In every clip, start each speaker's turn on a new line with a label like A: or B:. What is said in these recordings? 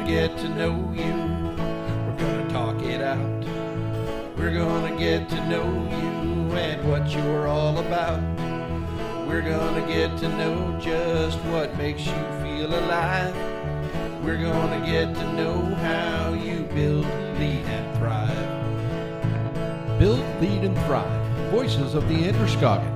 A: gonna get to know you. We're gonna talk it out. We're gonna get to know you and what you're all about. We're gonna get to know just what makes you feel alive. We're gonna get to know how you build, lead, and thrive. Build, Lead, and Thrive. Voices of the Androscoggin.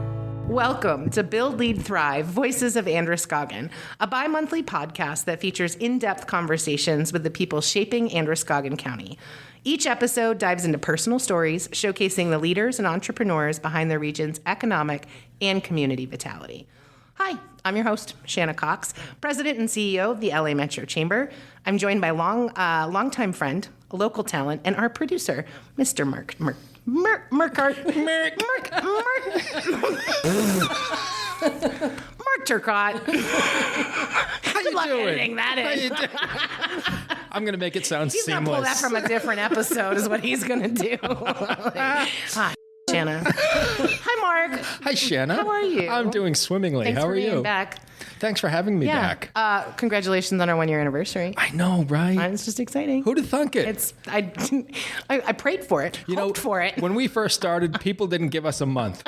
B: Welcome to Build, Lead, Thrive, Voices of Androscoggin, a bi-monthly podcast that features in-depth conversations with the people shaping Androscoggin County. Each episode dives into personal stories, showcasing the leaders and entrepreneurs behind the region's economic and community vitality. Hi, I'm your host, Shanna Cox, President and CEO of the LA Metro Chamber. I'm joined by longtime friend, a local talent, and our producer, Mr. Mark Turcott.
C: How you doing?
B: Editing that in.
C: I'm going to make it sound
B: He's
C: seamless.
B: He's going to pull that from a different episode is what he's going to do. Hi, Shanna. Hi, Mark.
C: Hi, Shanna.
B: How are you?
C: I'm doing swimmingly.
B: Thanks
C: How
B: for
C: are
B: being
C: you?
B: Back.
C: Thanks for having me back.
B: Congratulations on our 1-year anniversary.
C: I know, right?
B: It's just exciting.
C: Who'd have thunk it?
B: I prayed for it, hoped for it.
C: When we first started, people didn't give us a month.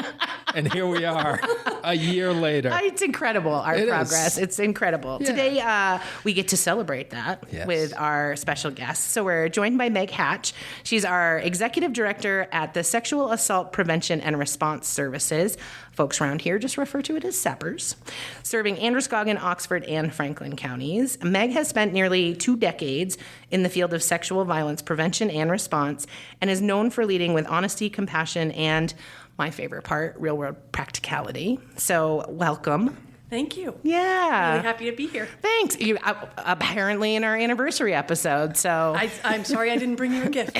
C: And here we are, a year later.
B: It's incredible, our progress. It's incredible.
C: Yeah.
B: Today, we get to celebrate that with our special guests. So we're joined by Meg Hatch. She's our Executive Director at the Sexual Assault Prevention and Response Services. Folks around here just refer to it as SAPARS. Serving Androscoggin, Oxford, and Franklin counties. Meg has spent nearly 2 decades in the field of sexual violence prevention and response and is known for leading with honesty, compassion, and my favorite part, real-world practicality. So welcome.
D: Thank you.
B: Yeah.
D: Really happy to be here.
B: Thanks. You apparently in our anniversary episode, so.
D: I'm sorry I didn't bring you a gift.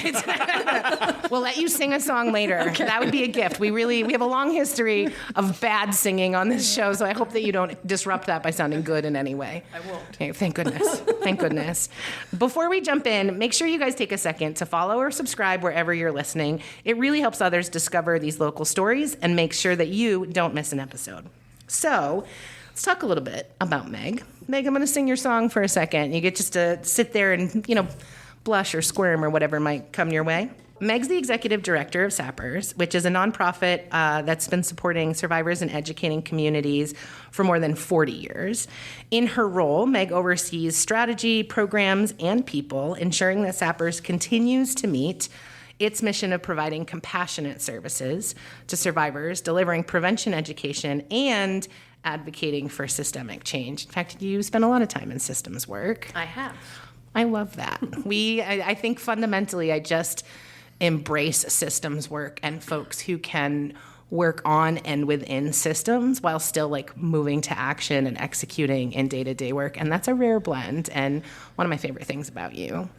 B: We'll let you sing a song later. Okay. That would be a gift. We have a long history of bad singing on this show, so I hope that you don't disrupt that by sounding good in any way.
D: I won't.
B: Okay, thank goodness. Thank goodness. Before we jump in, make sure you guys take a second to follow or subscribe wherever you're listening. It really helps others discover these local stories and make sure that you don't miss an episode. So, let's talk a little bit about Meg. Meg, I'm going to sing your song for a second. You get just to sit there and, blush or squirm or whatever might come your way. Meg's the Executive Director of SAPARS, which is a nonprofit that's been supporting survivors and educating communities for more than 40 years. In her role, Meg oversees strategy, programs, and people, ensuring that SAPARS continues to meet its mission of providing compassionate services to survivors, delivering prevention education, and advocating for systemic change. In fact, you spend a lot of time in systems work.
D: I have.
B: I love that. I think fundamentally, I just embrace systems work and folks who can work on and within systems while still moving to action and executing in day-to-day work. And that's a rare blend and one of my favorite things about you.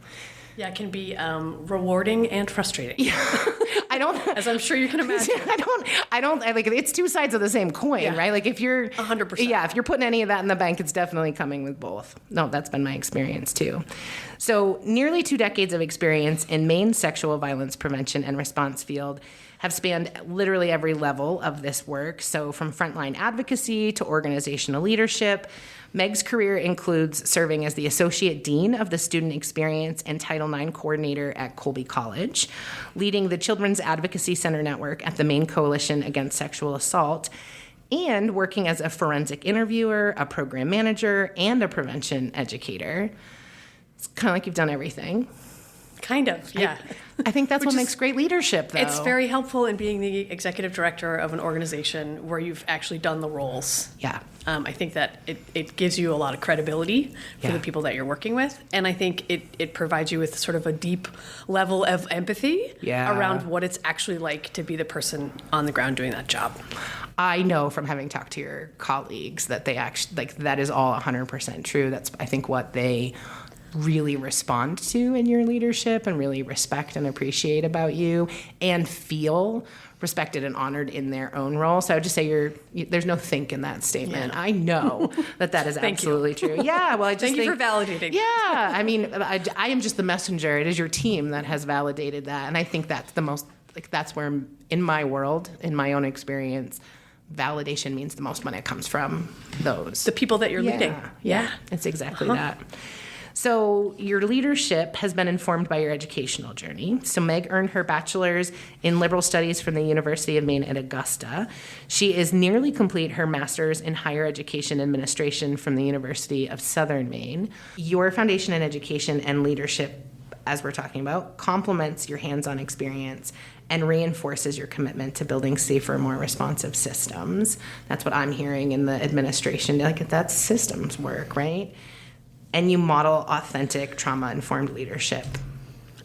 D: Yeah, it can be rewarding and frustrating.
B: Yeah. I don't,
D: as I'm sure you can imagine.
B: It's two sides of the same coin, right? If you're
D: 100%.
B: Yeah, if you're putting any of that in the bank, it's definitely coming with both. No, that's been my experience too. So nearly 2 decades of experience in Maine's sexual violence prevention and response field have spanned literally every level of this work. So from frontline advocacy to organizational leadership. Meg's career includes serving as the Associate Dean of the Student Experience and Title IX Coordinator at Colby College, leading the Children's Advocacy Center Network at the Maine Coalition Against Sexual Assault, and working as a forensic interviewer, a program manager, and a prevention educator. It's kind of like you've done everything.
D: Kind of, yeah.
B: I think that's what makes great leadership, though.
D: It's very helpful in being the executive director of an organization where you've actually done the roles.
B: Yeah.
D: I think that it gives you a lot of credibility for the people that you're working with. And I think it provides you with sort of a deep level of empathy around what it's actually like to be the person on the ground doing that job.
B: I know from having talked to your colleagues that they actually, that is all 100% true. That's, I think, what they really respond to in your leadership and really respect and appreciate about you and feel respected and honored in their own role. So I would just say there's no think in that statement. Yeah. I know that is absolutely true. Yeah, well, I just
D: Thank you for validating.
B: Yeah, I mean, I am just the messenger. It is your team that has validated that. And I think that's the most, that's where in my world, in my own experience, validation means the most when it comes from those.
D: The people that you're leading.
B: Yeah, it's exactly that. So your leadership has been informed by your educational journey. So Meg earned her bachelor's in liberal studies from the University of Maine at Augusta. She is nearly complete her master's in higher education administration from the University of Southern Maine. Your foundation in education and leadership, as we're talking about, complements your hands-on experience and reinforces your commitment to building safer, more responsive systems. That's what I'm hearing in the administration. Like, that's systems work, right? And you model authentic, trauma-informed leadership.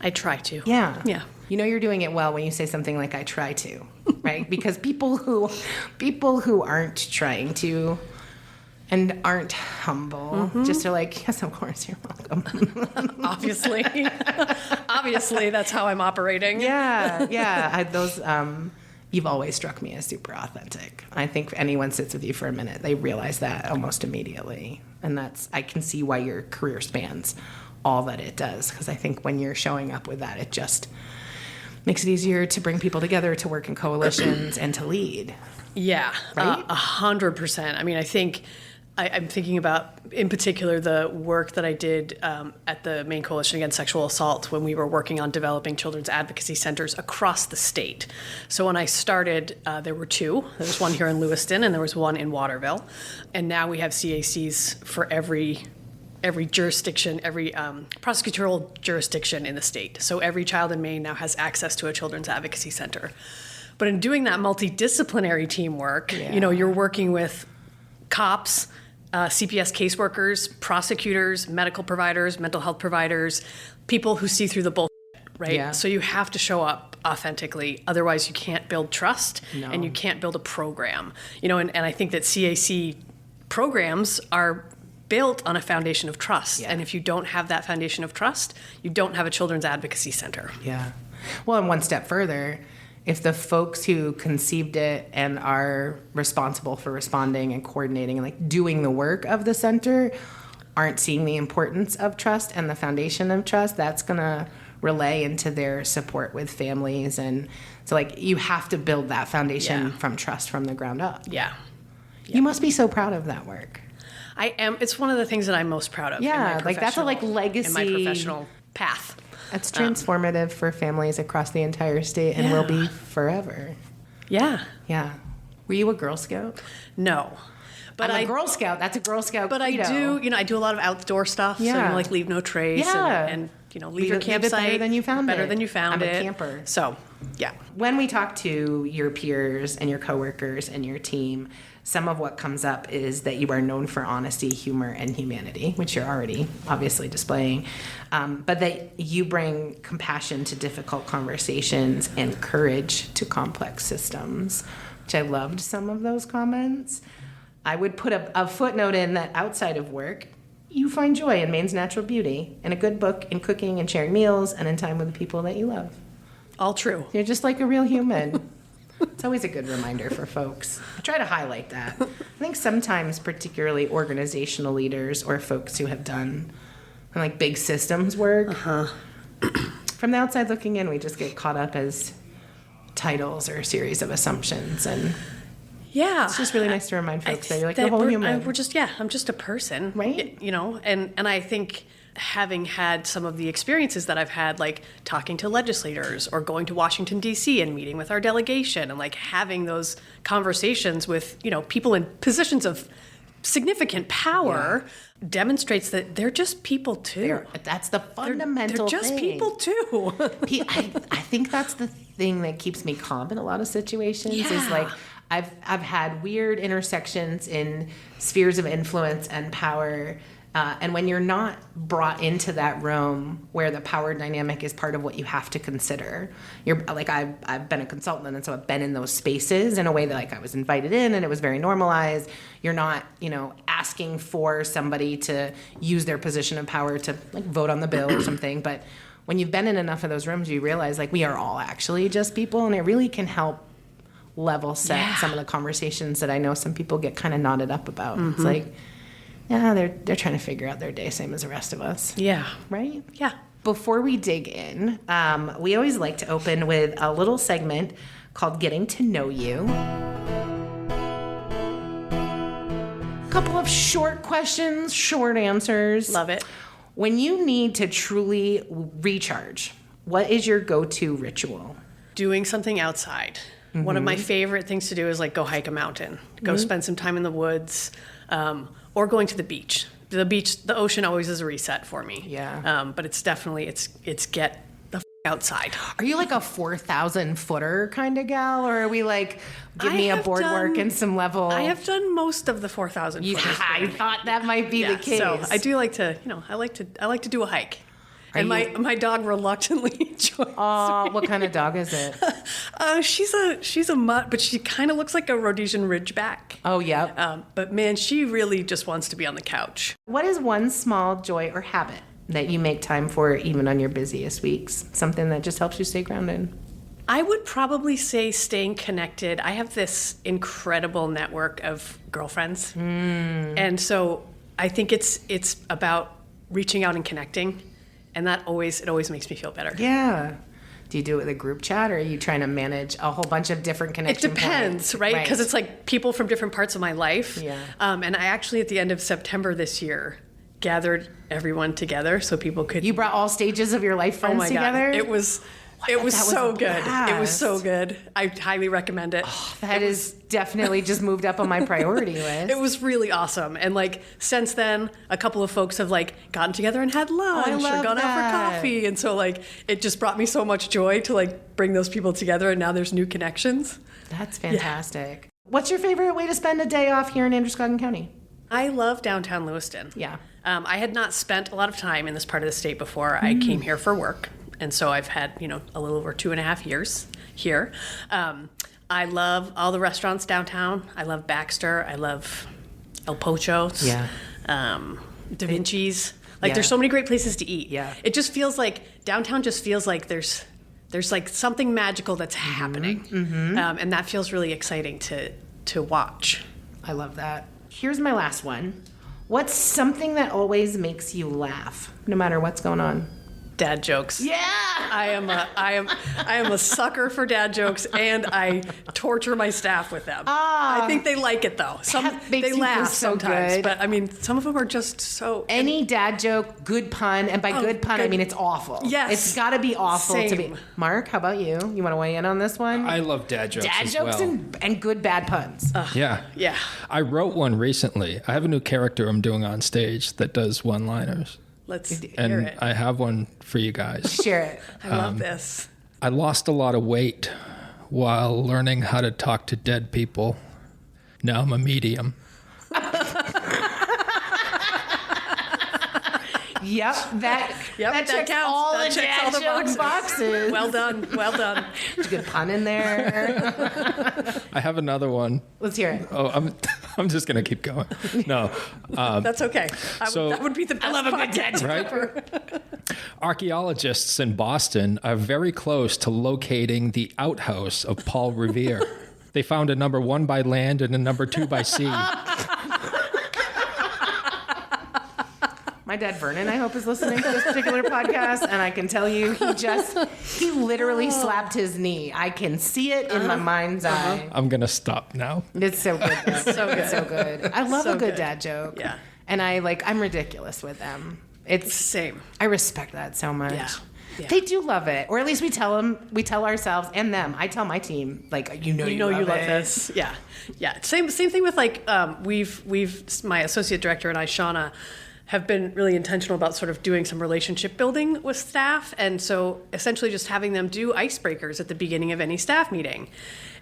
D: I try to.
B: Yeah.
D: Yeah.
B: You know you're doing it well when you say something like, I try to, right? Because people who aren't trying to and aren't humble just are like, yes, of course, you're welcome.
D: Obviously. Obviously, that's how I'm operating.
B: Yeah. You've always struck me as super authentic. I think if anyone sits with you for a minute, they realize that almost immediately. And I can see why your career spans all that it does. Because I think when you're showing up with that, it just makes it easier to bring people together, to work in coalitions, and to lead.
D: Yeah,
B: right?
D: 100%. I mean, I think I'm thinking about, in particular, the work that I did at the Maine Coalition Against Sexual Assault when we were working on developing children's advocacy centers across the state. So when I started, there were two. There was one here in Lewiston, and there was one in Waterville. And now we have CACs for every jurisdiction, every prosecutorial jurisdiction in the state. So every child in Maine now has access to a children's advocacy center. But in doing that multidisciplinary teamwork, you're working with cops, CPS caseworkers, prosecutors, medical providers, mental health providers, people who see through the bullshit, right?
B: Yeah.
D: So you have to show up authentically. Otherwise, you can't build trust and you can't build a program. And I think that CAC programs are built on a foundation of trust. Yeah. And if you don't have that foundation of trust, you don't have a children's advocacy center.
B: Yeah. Well, and one step further, if the folks who conceived it and are responsible for responding and coordinating and like doing the work of the center aren't seeing the importance of trust and the foundation of trust, that's going to relay into their support with families. And so like you have to build that foundation from trust from the ground up.
D: Yeah.
B: You must be so proud of that work.
D: I am. It's one of the things that I'm most proud of.
B: Yeah, like that's a legacy
D: in my professional path.
B: It's transformative for families across the entire state and will be forever.
D: Yeah.
B: Yeah. Were you a Girl Scout?
D: No.
B: But I'm a Girl Scout. That's a Girl Scout
D: But
B: credo.
D: I do a lot of outdoor stuff.
B: Yeah.
D: So like leave no trace and leave your campsite
B: better than you found
D: better than you found it.
B: I'm a camper.
D: So, yeah.
B: When we talk to your peers and your coworkers and your team, some of what comes up is that you are known for honesty, humor, and humanity, which you're already obviously displaying, but that you bring compassion to difficult conversations and courage to complex systems, which I loved some of those comments. I would put a footnote in that outside of work, you find joy in Maine's natural beauty, in a good book, in cooking and sharing meals, and in time with the people that you love.
D: All true.
B: You're just like a real human. It's always a good reminder for folks. I try to highlight that. I think sometimes, particularly organizational leaders or folks who have done like big systems work, from the outside looking in, we just get caught up as titles or a series of assumptions. And it's just really nice to remind folks that you're like a whole human.
D: I'm just a person.
B: Right.
D: And I think having had some of the experiences that I've had, like talking to legislators or going to Washington, D.C. and meeting with our delegation and like having those conversations with, people in positions of significant power demonstrates that they're just people too.
B: That's the fundamental
D: they're just
B: thing.
D: people too.
B: I think that's the thing that keeps me calm in a lot of situations is like I've had weird intersections in spheres of influence and power. And when you're not brought into that room where the power dynamic is part of what you have to consider, you're like, I've been a consultant, and so I've been in those spaces in a way that like I was invited in and it was very normalized. You're not, asking for somebody to use their position of power to like vote on the bill or something. But when you've been in enough of those rooms, you realize like we are all actually just people, and it really can help level set some of the conversations that I know some people get kind of knotted up about. It's like, yeah, they're trying to figure out their day, same as the rest of us.
D: Yeah.
B: Right?
D: Yeah.
B: Before we dig in, we always like to open with a little segment called Getting to Know You. A couple of short questions, short answers.
D: Love it.
B: When you need to truly recharge, what is your go-to ritual?
D: Doing something outside. One of my favorite things to do is like go hike a mountain, go spend some time in the woods, or going to the beach. The ocean always is a reset for me.
B: Yeah.
D: But it's definitely, it's get the outside.
B: Are you like a 4,000 footer kind of gal, or are we like, give me a boardwalk and some level?
D: I have done most of the 4,000 footers.
B: I thought that might be the case.
D: So I do like to, I like to do a hike. And my dog reluctantly joins.
B: Oh, what kind of dog is it?
D: She's a mutt, but she kind of looks like a Rhodesian Ridgeback.
B: Oh, yeah.
D: But man, she really just wants to be on the couch.
B: What is one small joy or habit that you make time for even on your busiest weeks? Something that just helps you stay grounded?
D: I would probably say staying connected. I have this incredible network of girlfriends. And so I think it's about reaching out and connecting. And it always makes me feel better.
B: Yeah. Do you do it with a group chat, or are you trying to manage a whole bunch of different connection
D: points? It depends, right? Because it's like people from different parts of my life.
B: Yeah.
D: And I actually, at the end of September this year, gathered everyone together so people could...
B: You brought all stages of your life friends together?
D: God. It was so good. It was so good. I highly recommend it.
B: That is definitely just moved up on my priority list.
D: It was really awesome. And like since then, a couple of folks have like gotten together and had lunch or gone out for coffee. And so like it just brought me so much joy to like bring those people together, and now there's new connections.
B: That's fantastic. Yeah. What's your favorite way to spend a day off here in Androscoggin County?
D: I love downtown Lewiston.
B: Yeah.
D: I had not spent a lot of time in this part of the state before I came here for work. And so I've had, a little over 2.5 years here. I love all the restaurants downtown. I love Baxter. I love El Pocho's.
B: Yeah.
D: Da Vinci's. There's so many great places to eat.
B: Yeah.
D: It just feels like, downtown just feels like there's like something magical that's happening. And that feels really exciting to watch.
B: I love that. Here's my last one. What's something that always makes you laugh, no matter what's going on?
D: Dad jokes.
B: Yeah.
D: I am a sucker for dad jokes, and I torture my staff with them. I think they like it though. They laugh sometimes,
B: good.
D: but I mean, some of them are just so.
B: Any dad joke, good pun, and by good pun, I mean it's awful.
D: Yes,
B: it's got to be awful to be.
D: Same.
B: Mark, how about you? You want to weigh in on this one?
C: I love dad jokes.
B: Dad
C: as
B: jokes
C: well.
B: and good bad puns.
C: Yeah. I wrote one recently. I have a new character I'm doing on stage that does one-liners.
D: Let's hear
C: And
D: it.
C: I have one for you guys.
B: Share it.
D: I love this.
C: I lost a lot of weight while learning how to talk to dead people. Now I'm a medium.
B: Yep, that checks
D: counts.
B: all
D: That
B: the
D: checks
B: dad
D: all the
B: joke boxes.
D: Well done.
B: There's a good pun in there.
C: I have another one.
B: Let's hear it.
C: Oh, I'm just gonna keep going. No,
D: That's okay. That would be the best.
B: I love a good dad joke.
C: right? Archaeologists in Boston are very close to locating the outhouse of Paul Revere. They found a number 1 by land and a number 2 by sea.
B: My dad Vernon, I hope, is listening to this particular podcast, and I can tell you, he literally slapped his knee. I can see it in my mind's eye.
C: I'm gonna stop now.
B: It's so good. Though. It's so good. I love
D: So
B: a good
D: good.
B: dad joke.
D: Yeah.
B: And I'm ridiculous with them. It's
D: Same.
B: I respect that so much.
D: Yeah.
B: They do love it, or at least we tell ourselves and them. I tell my team, you love
D: love
B: it.
D: this. Yeah. Same thing with we've my associate director and I, Shauna, have been really intentional about sort of doing some relationship building with staff. And so essentially just having them do icebreakers at the beginning of any staff meeting.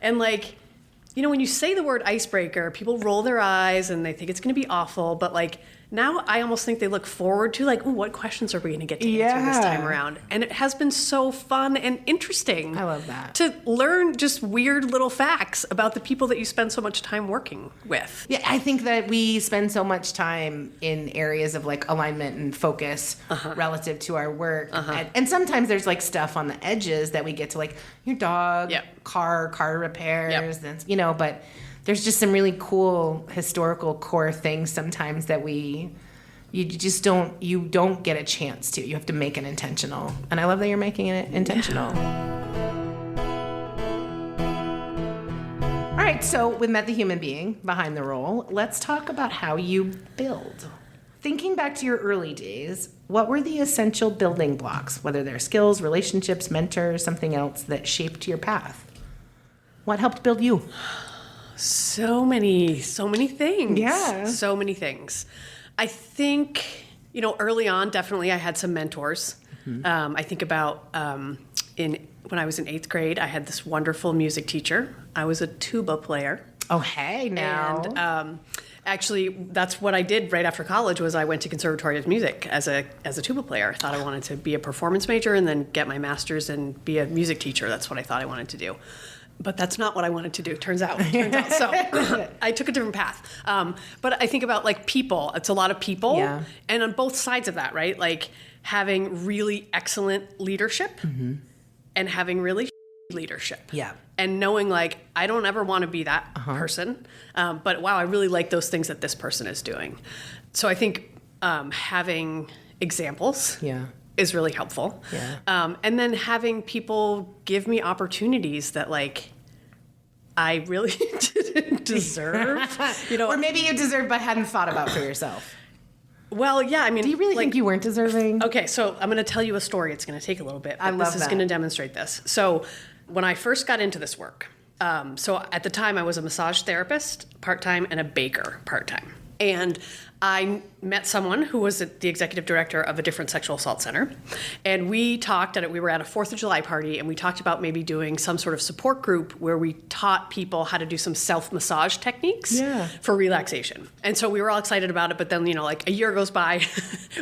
D: And when you say the word icebreaker, people roll their eyes and they think it's going to be awful. But now I almost think they look forward to what questions are we going to get to answer this time around? And it has been so fun and interesting.
B: I love that.
D: To learn just weird little facts about the people that you spend so much time working with.
B: Yeah, I think that we spend so much time in areas of alignment and focus relative to our work. And sometimes there's stuff on the edges that we get to your dog, car repairs, but there's just some really cool historical core things sometimes that you don't get a chance to. You have to make it intentional. And I love that you're making it intentional. All right, so we met the human being behind the role. Let's talk about how you build. Thinking back to your early days, what were the essential building blocks, whether they're skills, relationships, mentors, something else that shaped your path? What helped build you?
D: So many things.
B: Yeah.
D: So many things. I think, early on, definitely I had some mentors. I think about when I was in 8th grade, I had this wonderful music teacher. I was a tuba player.
B: Oh, hey, now.
D: And actually, that's what I did right after college was I went to Conservatory of Music as a tuba player. I thought I wanted to be a performance major and then get my master's and be a music teacher. That's what I thought I wanted to do. But that's not what I wanted to do, turns out. So I took a different path. But I think about, like, people. It's a lot of people.
B: Yeah.
D: And on both sides of that, right? Like, having really excellent leadership and having really leadership.
B: Yeah.
D: And knowing, like, I don't ever want to be that person. But, wow, I really like those things that this person is doing. So I think having examples is really helpful.
B: Yeah.
D: And then having people give me opportunities that, like, I really didn't deserve.
B: Or maybe you deserved but hadn't thought about for yourself.
D: Well, yeah, I mean...
B: Do you really think you weren't deserving?
D: Okay, so I'm going to tell you a story. It's going to take a little bit, but
B: I love
D: this is
B: that.
D: going to demonstrate this. So when I first got into this work, so at the time I was a massage therapist part-time and a baker part-time. And I met someone who was the executive director of a different sexual assault center. And we were at a 4th of July party, and we talked about maybe doing some sort of support group where we taught people how to do some self-massage techniques for relaxation. And so we were all excited about it, but then, like, a year goes by,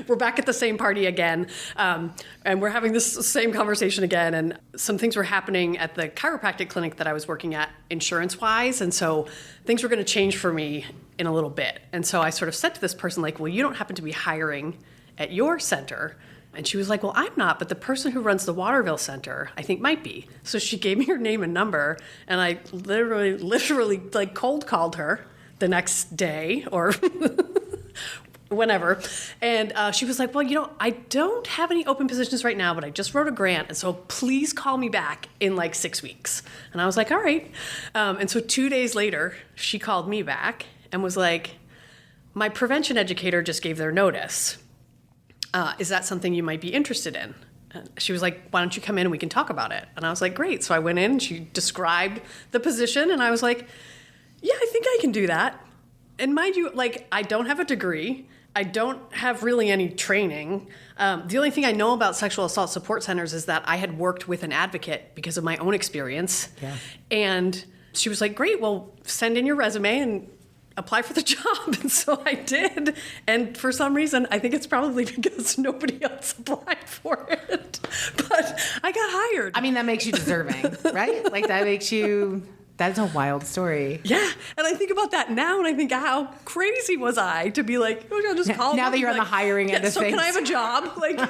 D: we're back at the same party again, and we're having this same conversation again, and some things were happening at the chiropractic clinic that I was working at insurance-wise, and so things were going to change for me in a little bit. And so I sort of said to this person, like, well, you don't happen to be hiring at your center. And she was like, well, I'm not, but the person who runs the Waterville Center, I think might be. So she gave me her name and number, and I literally like cold called her the next day or whenever. And she was like, well, I don't have any open positions right now, but I just wrote a grant. And so please call me back in like 6 weeks. And I was like, all right. And so 2 days later, she called me back and was like, my prevention educator just gave their notice. Is that something you might be interested in? And she was like, why don't you come in and we can talk about it? And I was like, great. So I went in, she described the position, and I was like, yeah, I think I can do that. And mind you, like, I don't have a degree. I don't have really any training. The only thing I know about sexual assault support centers is that I had worked with an advocate because of my own experience. Yeah. And she was like, great, well, send in your resume and apply for the job. And so I did. And for some reason, I think it's probably because nobody else applied for it. But I got hired.
B: I mean, that makes you deserving, right? Like, that's a wild story.
D: Yeah. And I think about that now, and I think, how crazy was I to be like, oh, I'll just call
B: now that you're on the hiring end of
D: so
B: things.
D: Can I have a job? Like,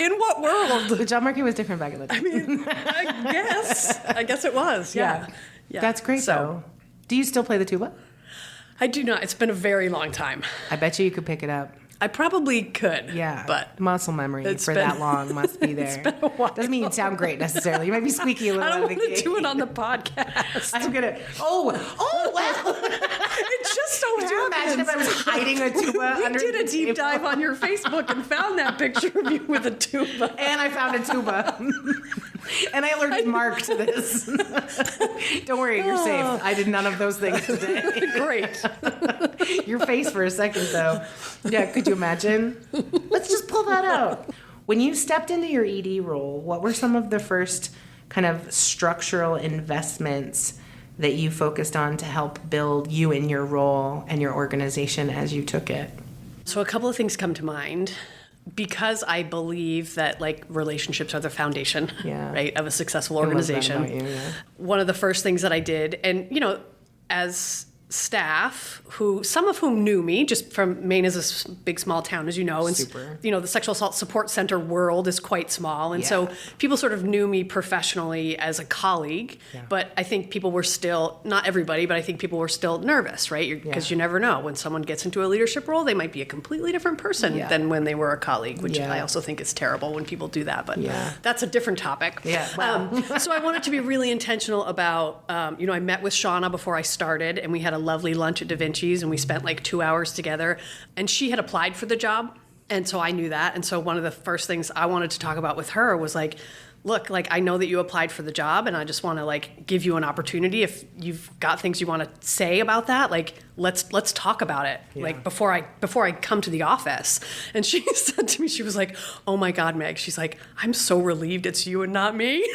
D: in what world?
B: The job market was different back in the day.
D: I mean, I guess it was. Yeah.
B: That's great, though. Do you still play the tuba?
D: I do not. It's been a very long time.
B: I bet you could pick it up.
D: I probably could.
B: Yeah.
D: But
B: muscle memory for that long must be there.
D: It's been a while.
B: Doesn't mean you sound great necessarily. You might be squeaky a little.
D: I
B: out
D: don't
B: of the
D: want
B: gate.
D: to do it on the podcast.
B: I'm gonna. Oh wow!
D: It just so
B: Could you imagine if I was hiding a tuba
D: we
B: under
D: did
B: the
D: a deep
B: table?
D: dive on your Facebook and found that picture of you with a tuba.
B: And I found a tuba. And I alerted Mark to this. Don't worry, you're safe. I did none of those things today.
D: Great.
B: Your face for a second, though. Yeah, could you imagine? Let's just pull that out. When you stepped into your ED role, what were some of the first kind of structural investments that you focused on to help build you in your role and your organization as you took it?
D: So a couple of things come to mind. Because I believe that, like, relationships are the foundation, right, of a successful organization. One of the first things that I did, and, as staff, some of whom knew me, just from Maine is a big, small town, as you know. And, the sexual assault support center world is quite small. And so people sort of knew me professionally as a colleague. Yeah. But I think people were still, not everybody, but I think people were still nervous, right? Because you never know. When someone gets into a leadership role, they might be a completely different person than when they were a colleague, which I also think is terrible when people do that. But that's a different topic.
B: Yeah. Wow.
D: So I wanted to be really intentional about, I met with Shauna before I started, and we had a lovely lunch at Da Vinci's, and we spent like 2 hours together. And she had applied for the job, And so I knew that. And so one of the first things I wanted to talk about with her was like, look, like I know that you applied for the job and I just want to like give you an opportunity. If you've got things you want to say about that, like let's talk about it.
B: Yeah.
D: Like before I come to the office. And she said to me, she was like, oh my God, Meg. She's like, I'm so relieved it's you and not me.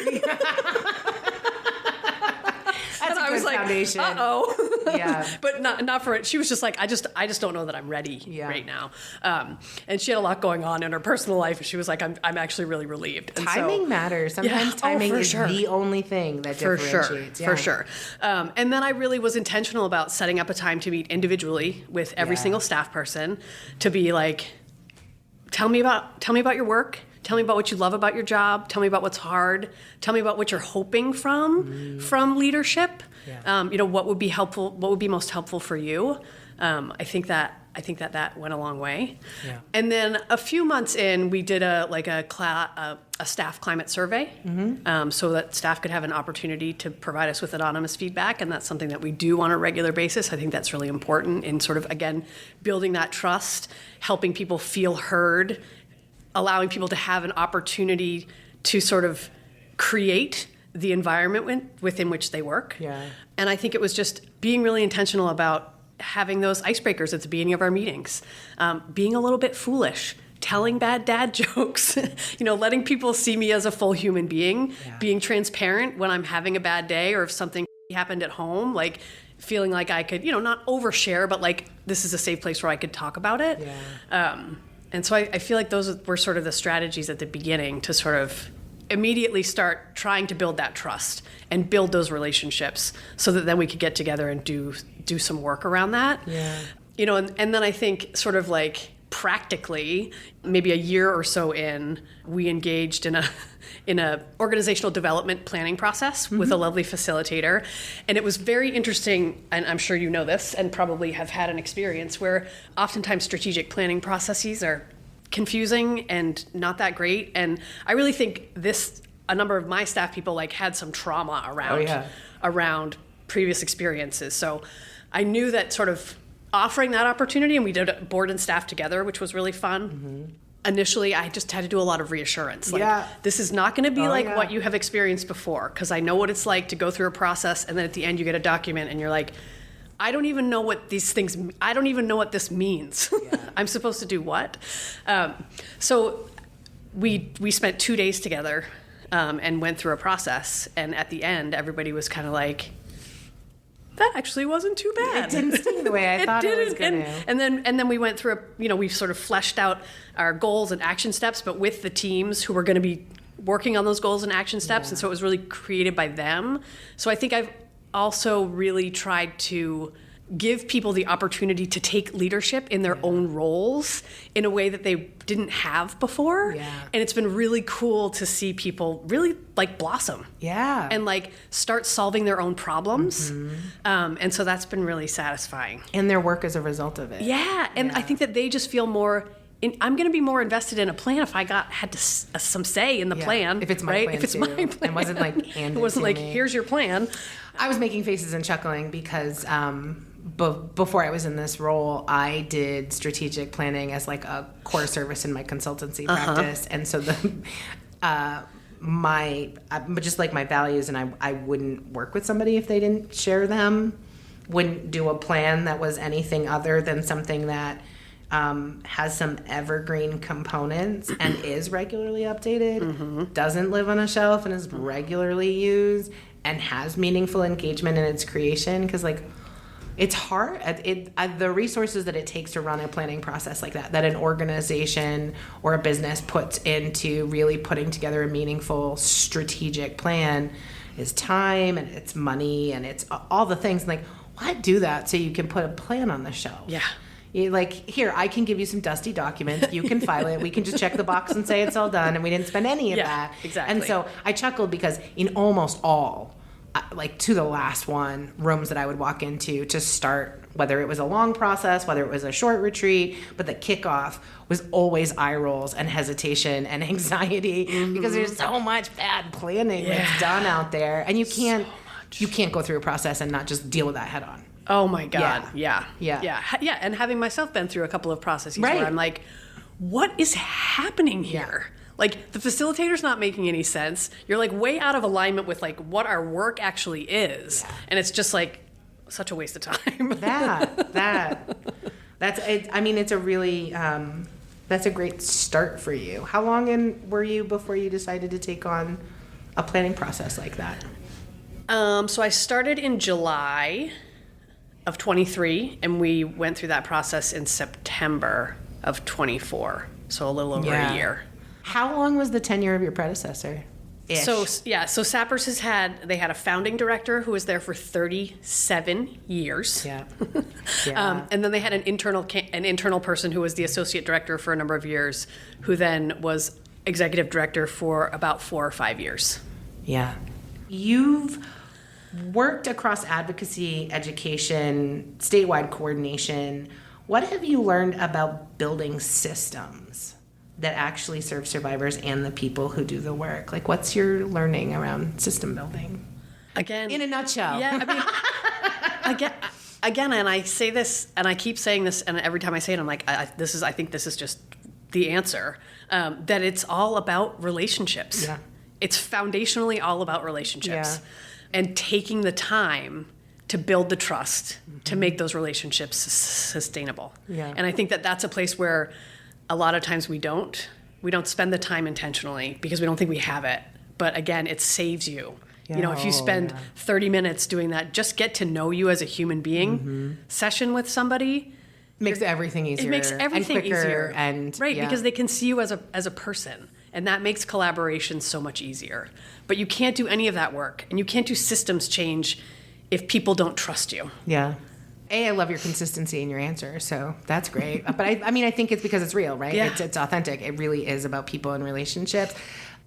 B: That's
D: I was like,
B: foundation.
D: uh-oh.
B: Yeah.
D: But not for it. She was just like, I just don't know that I'm ready right now. And she had a lot going on in her personal life. And she was like, I'm actually really relieved. And
B: timing matters. Sometimes timing is
D: sure.
B: the only thing that differentiates.
D: For sure. And then I really was intentional about setting up a time to meet individually with every single staff person to be like, tell me about your work. Tell me about what you love about your job. Tell me about what's hard. Tell me about what you're hoping from leadership.
B: Yeah.
D: What would be helpful? What would be most helpful for you? I think that went a long way.
B: Yeah.
D: And then a few months in, we did a staff climate survey, so that staff could have an opportunity to provide us with anonymous feedback, and that's something that we do on a regular basis. I think that's really important in sort of, again, building that trust, helping people feel heard, allowing people to have an opportunity to sort of create the environment within which they work.
B: Yeah.
D: And I think it was just being really intentional about having those icebreakers at the beginning of our meetings, being a little bit foolish, telling bad dad jokes, letting people see me as a full human being, being transparent when I'm having a bad day or if something happened at home, like feeling like I could, not overshare, but like this is a safe place where I could talk about it.
B: Yeah.
D: And so I feel like those were sort of the strategies at the beginning to sort of immediately start trying to build that trust and build those relationships so that then we could get together and do some work around that.
B: Yeah.
D: And then I think sort of like practically, maybe a year or so in, we engaged in a organizational development planning process with a lovely facilitator. And it was very interesting, and I'm sure you know this and probably have had an experience where oftentimes strategic planning processes are confusing and not that great. And I really think a number of my staff people like had some trauma around previous experiences. So I knew that sort of offering that opportunity, and we did a board and staff together, which was really fun. Mm-hmm. Initially, I just had to do a lot of reassurance. Like, this is not going to be what you have experienced before, because I know what it's like to go through a process, and then at the end you get a document, and you're like, I don't even know what these things, I don't even know what this means. Yeah. I'm supposed to do what? So we spent 2 days together and went through a process, and at the end, everybody was kind of like, that actually wasn't too bad.
B: It didn't sting the way I thought it was going to.
D: And then we went through we sort of fleshed out our goals and action steps, but with the teams who were going to be working on those goals and action steps. Yeah. And so it was really created by them. So I think I've also really tried to give people the opportunity to take leadership in their own roles in a way that they didn't have before. Yeah. And it's been really cool to see people really like blossom. Yeah. And like start solving their own problems. Mm-hmm. And so that's been really satisfying.
B: And their work as a result of it.
D: Yeah. And I think that they just feel more, I'm going to be more invested in a plan if I had some say in the plan.
B: If it's my plan,
D: if it's my plan.
B: It wasn't like handed
D: It wasn't like,
B: me.
D: Here's your plan.
B: I was making faces and chuckling because before I was in this role, I did strategic planning as like a core service in my consultancy practice. And so just like my values, and I wouldn't work with somebody if they didn't share them, wouldn't do a plan that was anything other than something that has some evergreen components and is regularly updated, doesn't live on a shelf and is regularly used, and has meaningful engagement in its creation. Because like, it's hard. The resources that it takes to run a planning process like that an organization or a business puts into really putting together a meaningful strategic plan is time, and it's money, and it's all the things. Like, why do that so you can put a plan on the shelf? Yeah. Like, here, I can give you some dusty documents. You can file it. We can just check the box and say it's all done, and we didn't spend any of that.
D: Exactly.
B: And so I chuckled because in almost all, like to the last one, rooms that I would walk into to start, whether it was a long process, whether it was a short retreat, but the kickoff was always eye rolls and hesitation and anxiety because there's so much bad planning that's done out there, and you can't go through a process and not just deal with that head on.
D: Oh my God. Yeah. And having myself been through a couple of processes where I'm like, what is happening here? Like, the facilitator's not making any sense. You're like way out of alignment with like what our work actually is. Yeah. And it's just like such a waste of time.
B: That's it. I mean, it's a really, that's a great start for you. How long in were you before you decided to take on a planning process like that?
D: So I started in July of 23, and we went through that process in September of 24. So a little over a year.
B: How long was the tenure of your predecessor?
D: So SAPARS they had a founding director who was there for 37 years.
B: Yeah.
D: And then they had an internal person who was the associate director for a number of years, who then was executive director for about 4 or 5 years.
B: Yeah. You've worked across advocacy, education, statewide coordination. What have you learned about building systems that actually serve survivors and the people who do the work? Like, what's your learning around system building?
D: Again,
B: in a nutshell.
D: Yeah, I mean, again, and I say this, and I keep saying this, and every time I say it, I'm like, I think this is just the answer. That it's all about relationships.
B: Yeah.
D: It's foundationally all about relationships,
B: yeah.
D: And taking the time to build the trust to make those relationships sustainable.
B: Yeah.
D: And I think that that's a place where a lot of times we don't spend the time intentionally because we don't think we have it. But again, it saves you.
B: Yeah.
D: You know, if you spend 30 minutes doing that, just get to know you as a human being session with somebody.
B: Makes everything easier.
D: It makes everything
B: and quicker
D: easier.
B: And
D: right, because they can see you as a person. And that makes collaboration so much easier. But you can't do any of that work. And you can't do systems change if people don't trust you.
B: Yeah. I love your consistency in your answer, so that's great. But I mean, I think it's because it's real, right?
D: Yeah.
B: It's authentic. It really is about people and relationships.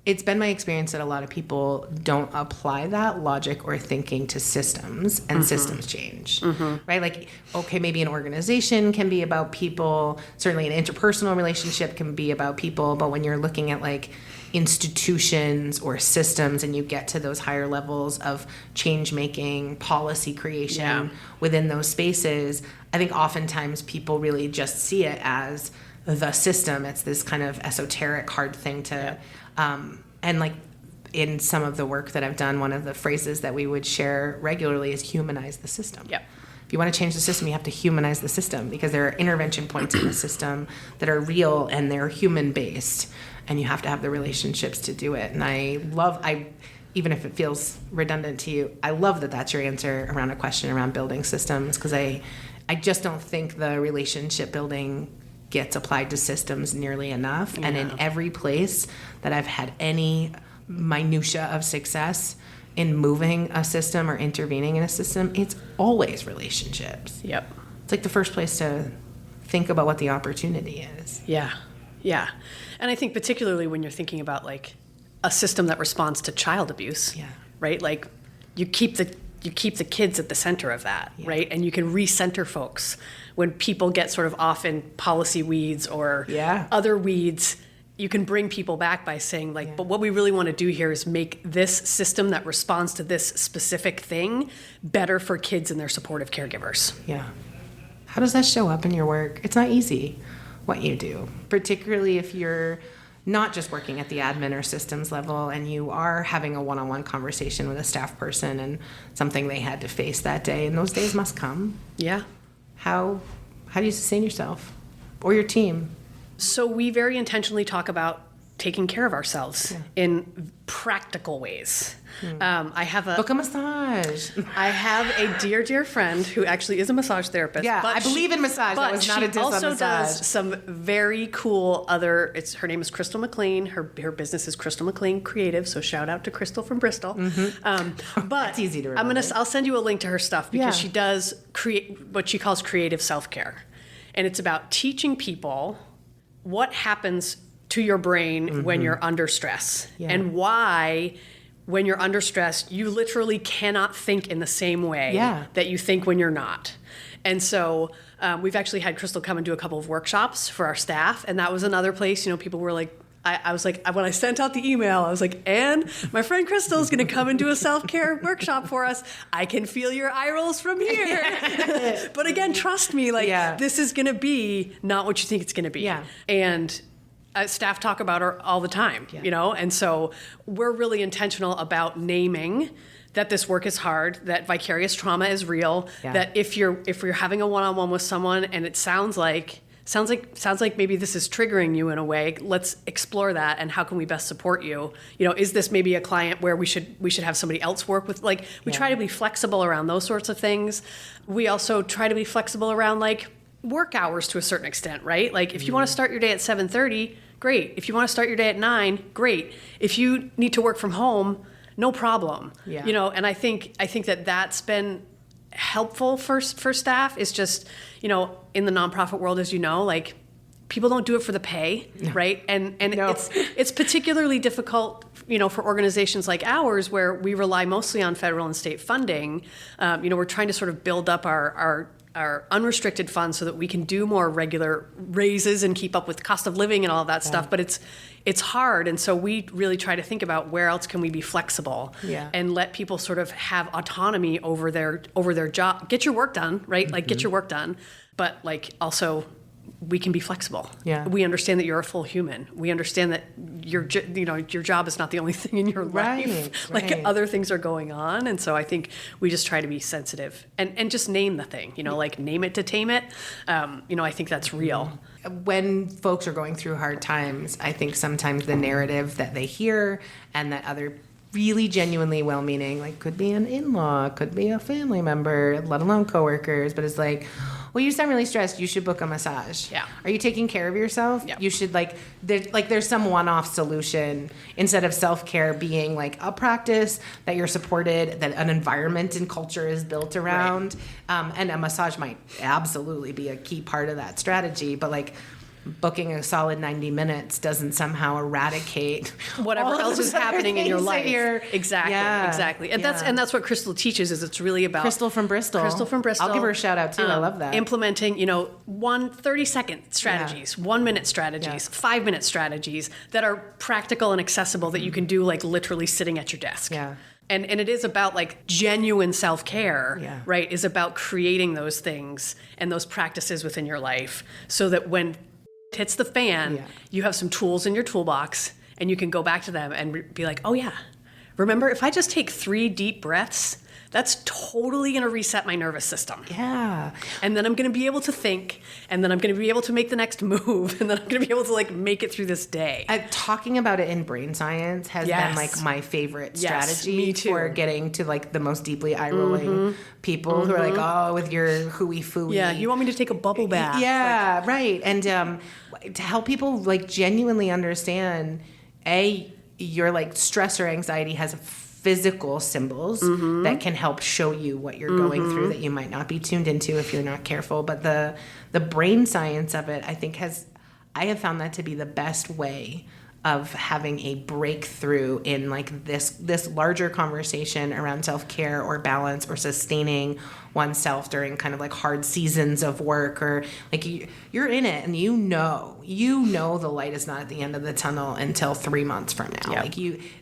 B: It's been my experience that a lot of people don't apply that logic or thinking to systems, and systems change, right? Like, okay, maybe an organization can be about people. Certainly an interpersonal relationship can be about people. But when you're looking at like institutions or systems and you get to those higher levels of change making, policy creation within those spaces, I think oftentimes people really just see it as the system. It's this kind of esoteric, hard thing to, and like in some of the work that I've done, one of the phrases that we would share regularly is humanize the system.
D: Yep.
B: If you want to change the system, you have to humanize the system because there are intervention points in the system that are real and they're human based, and you have to have the relationships to do it. And even if it feels redundant to you, I love that that's your answer around a question around building systems, because I just don't think the relationship building gets applied to systems nearly enough. Yeah. And in every place that I've had any minutia of success in moving a system or intervening in a system, it's always relationships.
D: Yep.
B: It's like the first place to think about what the opportunity is.
D: Yeah. Yeah. And I think particularly when you're thinking about like a system that responds to child abuse, right? Like you keep the kids at the center of that, right? And you can recenter folks when people get sort of off in policy weeds or other weeds. You can bring people back by saying like, but what we really want to do here is make this system that responds to this specific thing better for kids and their supportive caregivers.
B: Yeah. How does that show up in your work? It's not easy what you do, particularly if you're not just working at the admin or systems level and you are having a one-on-one conversation with a staff person and something they had to face that day, and those days must come.
D: Yeah.
B: How do you sustain yourself or your team?
D: So we very intentionally talk about taking care of ourselves in practical ways. I have
B: book a massage.
D: I have a dear friend who actually is a massage therapist.
B: Yeah, I believe in massage. That was not a diss on massage.
D: But she also does some very cool other. Her name is Crystal McLean. Her business is Crystal McLean Creative. So shout out to Crystal from Bristol. But
B: that's easy to remember.
D: I'll send you a link to her stuff because she does create what she calls creative self-care, and it's about teaching people what happens to your brain when you're under stress and why when you're under stress you literally cannot think in the same way that you think when you're not. And so we've actually had Crystal come and do a couple of workshops for our staff, and that was another place, people were like, I was like, when I sent out the email, I was like, and my friend Crystal is going to come and do a self-care workshop for us. I can feel your eye rolls from here. But again, trust me, like this is going to be not what you think it's going to be.
B: Yeah.
D: And staff talk about her all the time, you know? And so we're really intentional about naming that this work is hard, that vicarious trauma is real, that if you're having a one-on-one with someone and it sounds like maybe this is triggering you in a way, let's explore that and how can we best support you? You know, is this maybe a client where we should have somebody else work with? Like, we try to be flexible around those sorts of things. We also try to be flexible around like work hours to a certain extent, right? Like if you want to start your day at 7:30, great. If you want to start your day at 9, great. If you need to work from home, no problem.
B: Yeah.
D: You know, and I think that that's been helpful for staff. Is just, you know, in the nonprofit world, as you know, like people don't do it for the pay, right? And it's particularly difficult, you know, for organizations like ours where we rely mostly on federal and state funding. You know, we're trying to sort of build up our unrestricted funds so that we can do more regular raises and keep up with cost of living and all of that stuff. But it's hard. And so we really try to think about where else can we be flexible and let people sort of have autonomy over their job. Get your work done, right? Like get your work done. But like also we can be flexible. Yeah. We understand that you're a full human. We understand that your job is not the only thing in your life. Like other things are going on. And so I think we just try to be sensitive and just name the thing, you know, like name it to tame it. You know, I think that's real.
B: When folks are going through hard times, I think sometimes the narrative that they hear and that other really genuinely well-meaning, like could be an in-law, could be a family member, let alone coworkers, but it's like, well, you sound really stressed. You should book a massage.
D: Yeah.
B: Are you taking care of yourself?
D: Yeah.
B: You should there's some one-off solution instead of self-care being like a practice that you're supported, that an environment and culture is built around. And a massage might absolutely be a key part of that strategy, but like booking a solid 90 minutes doesn't somehow eradicate
D: whatever else is happening in your life. Exactly. And that's what Crystal teaches. Is it's really about
B: Crystal from Bristol.
D: I'll
B: give her a shout out too. I love that.
D: Implementing, 30-second strategies, 1-minute strategies, 5-minute strategies that are practical and accessible that you can do like literally sitting at your desk.
B: Yeah.
D: And it is about like genuine self-care, right? Is about creating those things and those practices within your life so that when hits the fan, you have some tools in your toolbox and you can go back to them and be like, oh yeah, remember if I just take 3 deep breaths, that's totally going to reset my nervous system.
B: Yeah.
D: And then I'm going to be able to think, and then I'm going to be able to make the next move, and then I'm going to be able to like make it through this day.
B: Talking about it in brain science has been like my favorite strategy for getting to like the most deeply eye-rolling people who are like, oh, with your hooey-fooey.
D: Yeah, you want me to take a bubble bath.
B: Yeah, right. And to help people like genuinely understand, your like stress or anxiety has physical symbols that can help show you what you're going through that you might not be tuned into if you're not careful. But the brain science of it, I have found that to be the best way of having a breakthrough in like this larger conversation around self-care or balance or sustaining oneself during kind of like hard seasons of work, or like you're in it and you know the light is not at the end of the tunnel until 3 months from now. Like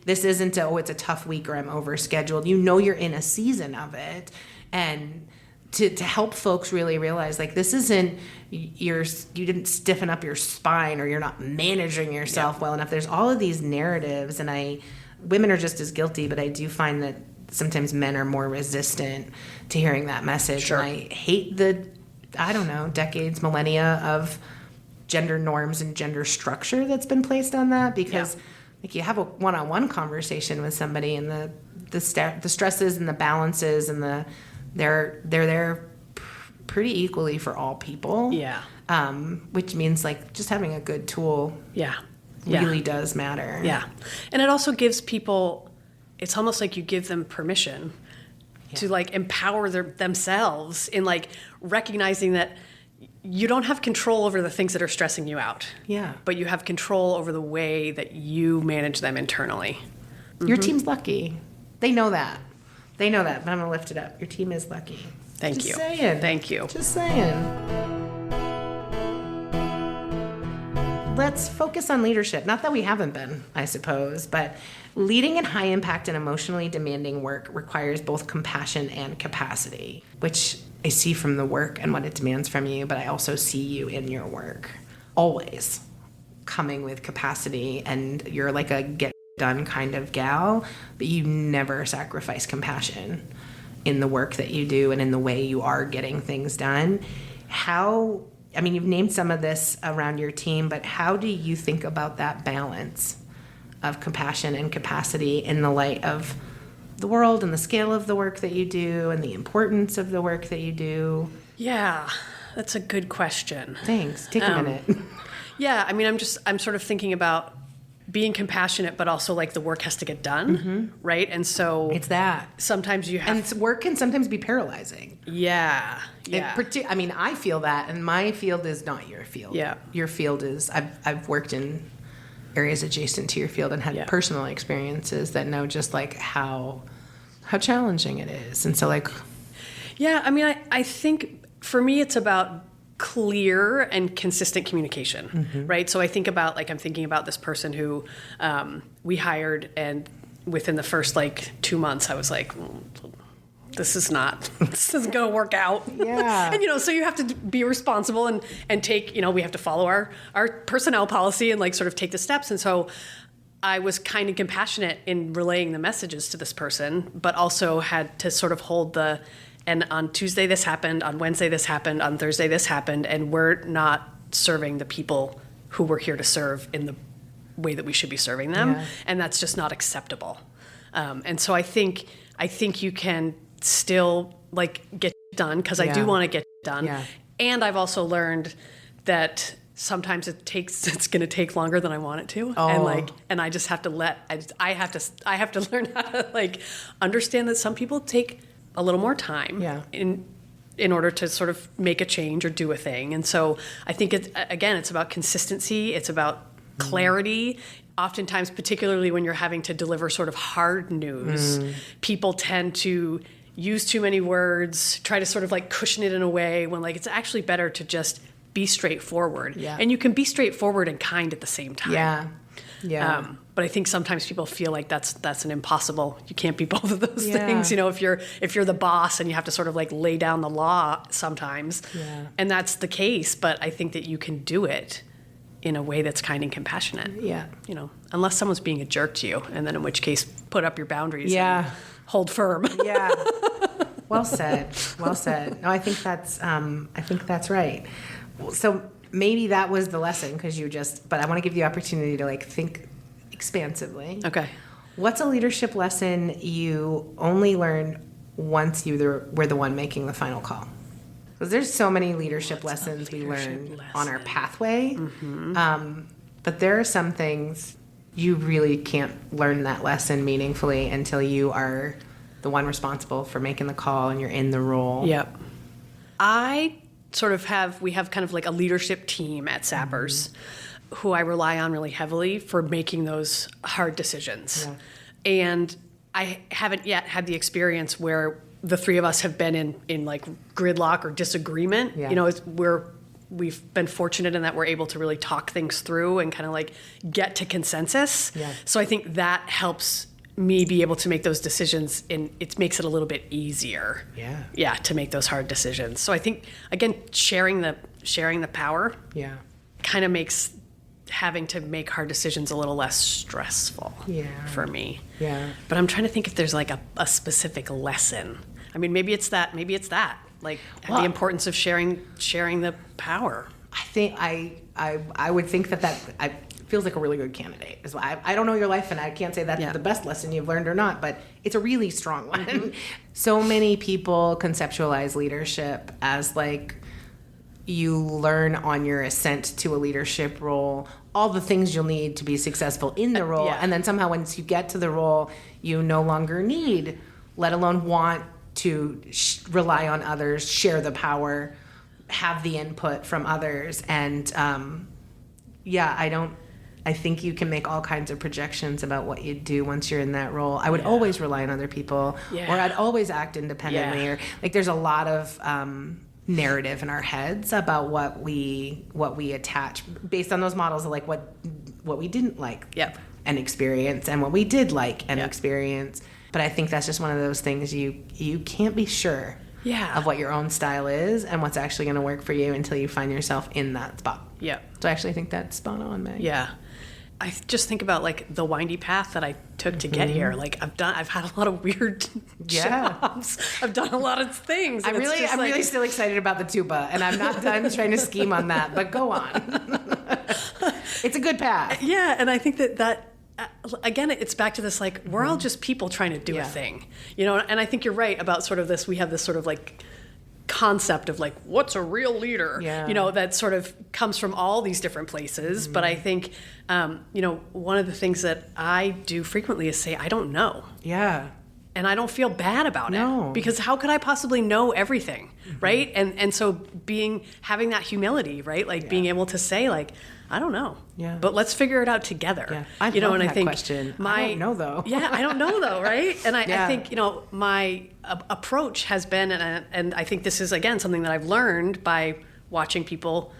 B: this isn't it's a tough week or I'm overscheduled. You're in a season of it. And to help folks really realize like this isn't you didn't stiffen up your spine or you're not managing yourself well enough. There's all of these narratives, and women are just as guilty, but I do find that sometimes men are more resistant to hearing that message. Sure. And I hate the decades, millennia of gender norms and gender structure that's been placed on that, because like you have a one-on-one conversation with somebody and the stresses and the balances and they're there pretty equally for all people. Yeah. Which means like just having a good tool really does matter.
D: Yeah. And it also gives people, it's almost like you give them permission to like empower themselves in like recognizing that you don't have control over the things that are stressing you out. Yeah. But you have control over the way that you manage them internally.
B: Your team's lucky. They know that. But I'm going to lift it up. Your team is lucky.
D: Thank you.
B: Just saying.
D: Thank you.
B: Just saying. let's focus on leadership. Not that we haven't been, I suppose, but leading in high impact and emotionally demanding work requires both compassion and capacity, which I see from the work and what it demands from you, but I also see you in your work always coming with capacity, and you're like a get done kind of gal, but you never sacrifice compassion in the work that you do and in the way you are getting things done. You've named some of this around your team, but how do you think about that balance of compassion and capacity in the light of the world and the scale of the work that you do and the importance of the work that you do?
D: Yeah, that's a good question.
B: Thanks. Take a minute.
D: Yeah, I'm sort of thinking about being compassionate, but also like the work has to get done, right? And so
B: it's that.
D: Sometimes you have...
B: And work can sometimes be paralyzing.
D: Yeah.
B: I feel that, and my field is not your field.
D: Yeah.
B: Your field is, I've worked in areas adjacent to your field and had personal experiences that know just like how challenging it is. And so like...
D: Yeah, I think for me it's about clear and consistent communication, right? So I'm thinking about this person who we hired, and within the first 2 months I was like, this isn't going to work out.
B: Yeah.
D: And, so you have to be responsible and take, we have to follow our personnel policy and sort of take the steps. And so I was kind of compassionate in relaying the messages to this person, but also had to sort of and on Tuesday this happened, on Wednesday this happened, on Thursday this happened, and we're not serving the people who we're here to serve in the way that we should be serving them, and that's just not acceptable. And so I think you can still get done, because I do want to get done. Yeah. And I've also learned that sometimes it's going to take longer than I want it to. Oh. And I just have to I have to learn how to understand that some people take a little more time in order to sort of make a change or do a thing. And so I think it's about consistency. It's about clarity. Oftentimes, particularly when you're having to deliver sort of hard news, people tend to use too many words, try to sort of cushion it in a way when it's actually better to just be straightforward. Yeah. And you can be straightforward and kind at the same time.
B: Yeah. Yeah.
D: But I think sometimes people feel like that's an impossible. You can't be both of those things. If you're the boss and you have to sort of lay down the law sometimes, and that's the case. But I think that you can do it in a way that's kind and compassionate.
B: Yeah.
D: Unless someone's being a jerk to you, and then in which case, put up your boundaries. And hold firm.
B: Yeah. Well said. Well said. No, I think that's right. So maybe that was the lesson, but I want to give you the opportunity to think expansively.
D: Okay.
B: What's a leadership lesson you only learned once you were the one making the final call? Because there's so many leadership lessons we learn on our pathway, but there are some things you really can't learn that lesson meaningfully until you are the one responsible for making the call and you're in the role.
D: Yep. We have kind of a leadership team at SAPARS who I rely on really heavily for making those hard decisions. Yeah. And I haven't yet had the experience where the three of us have been in gridlock or disagreement. Yeah. We've been fortunate in that we're able to really talk things through and kind of get to consensus. Yeah. So I think that helps me be able to make those decisions, and it makes it a little bit easier. Yeah, to make those hard decisions. So I think, again, sharing the power kind of makes having to make hard decisions a little less stressful for me. Yeah. But I'm trying to think if there's a specific lesson. Maybe it's that. The importance of sharing the power.
B: I think I would think that feels like a really good candidate. I don't know your life, and I can't say that's the best lesson you've learned or not, but it's a really strong one. Mm-hmm. So many people conceptualize leadership as you learn on your ascent to a leadership role all the things you'll need to be successful in the role, and then somehow once you get to the role, you no longer need, let alone want to rely on others, share the power, have the input from others, and I think you can make all kinds of projections about what you do once you're in that role. I would always rely on other people, or I'd always act independently, or there's a lot of narrative in our heads about what we attach based on those models of like what we didn't like and experience, and what we did like and experience. But I think that's just one of those things you can't be sure of what your own style is and what's actually going to work for you until you find yourself in that spot. Yeah. So I actually think that's spot on, Meg.
D: Yeah. I just think about like the windy path that I took to get here. Like I've had a lot of weird jobs. I've done a lot of things.
B: I'm really still excited about the tuba, and I'm not done trying to scheme on that, but go on. It's a good path.
D: Yeah. And I think that again, it's back to this, like, we're all just people trying to do a thing, you know? And I think you're right about sort of this, we have this sort of like concept of like, what's a real leader? You know, that sort of comes from all these different places. But I think, you know, one of the things that I do frequently is say, I don't know. Yeah. And I don't feel bad about it, because how could I possibly know everything, right? And so having that humility, right? Like being able to say like, I don't know. Yeah. But let's figure it out together. Yeah.
B: I love that question. I don't know though.
D: I don't know though, right? And I think, you know, my approach has been, and I think this is again something that I've learned by watching people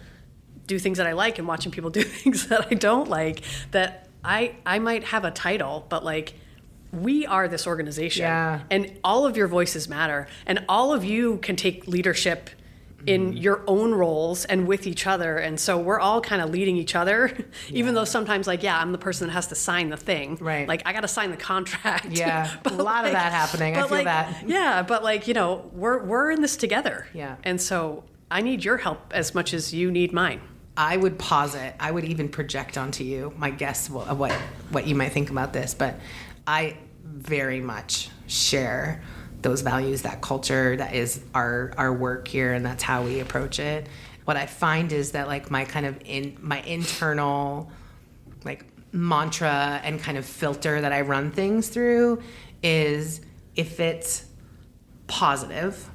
D: do things that I like and watching people do things that I don't like, that I might have a title, but like, we are this organization, and all of your voices matter, and all of you can take leadership in your own roles and with each other. And so we're all kind of leading each other, even though sometimes like, I'm the person that has to sign the thing. Right. Like I got to sign the contract.
B: Yeah. But a lot of that happening. I feel that.
D: Yeah. But like, you know, we're in this together. Yeah. And so I need your help as much as you need mine.
B: I would posit, I would even project onto you my guess of what you might think about this, but I very much share those values, that culture, that is our work here, and that's how we approach it. What I find is that like my kind of my internal like mantra and kind of filter that I run things through is, if it's positive,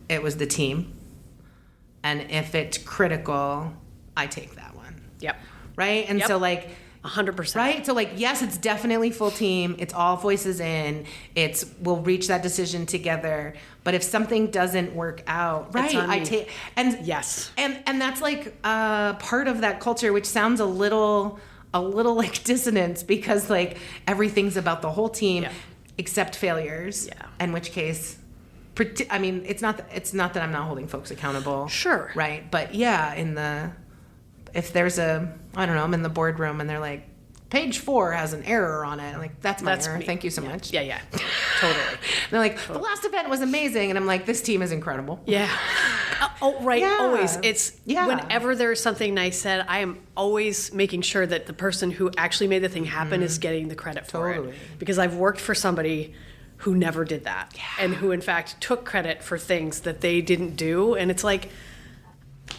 B: it was the team, and if it's critical, I take that one. Yep. Right? And so like
D: 100%.
B: Right? So like, yes, it's definitely full team. It's all voices in. We'll reach that decision together. But if something doesn't work out, right? I take, and
D: yes.
B: And that's like part of that culture, which sounds a little like dissonance, because like everything's about the whole team except failures. Yeah. In which case, I mean, it's not that I'm not holding folks accountable.
D: Sure.
B: Right. But yeah, if there's I'm in the boardroom and they're like, page 4 has an error on it. I'm like, that's my error. Me. Thank you so much.
D: Yeah. Totally.
B: And they're like, the last event was amazing. And I'm like, this team is incredible.
D: Yeah. Right. Yeah. Always. It's whenever there's something nice said, I am always making sure that the person who actually made the thing happen is getting the credit for it. Because I've worked for somebody who never did that. Yeah. And who in fact took credit for things that they didn't do. And it's like,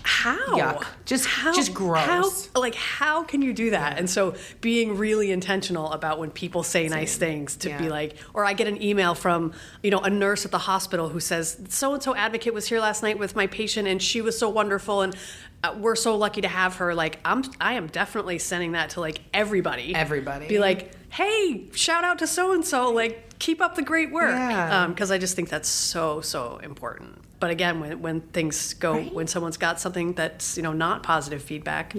D: how?
B: Yuck. Just gross.
D: How can you do that? And so being really intentional about when people say nice things, to be like, or I get an email from, a nurse at the hospital who says, so-and-so advocate was here last night with my patient and she was so wonderful and we're so lucky to have her. Like, I am definitely sending that to like everybody. Be like, hey, shout out to so-and-so, like keep up the great work. Yeah. 'Cause I just think that's so, so important. But again, when things go, when someone's got something that's, not positive feedback,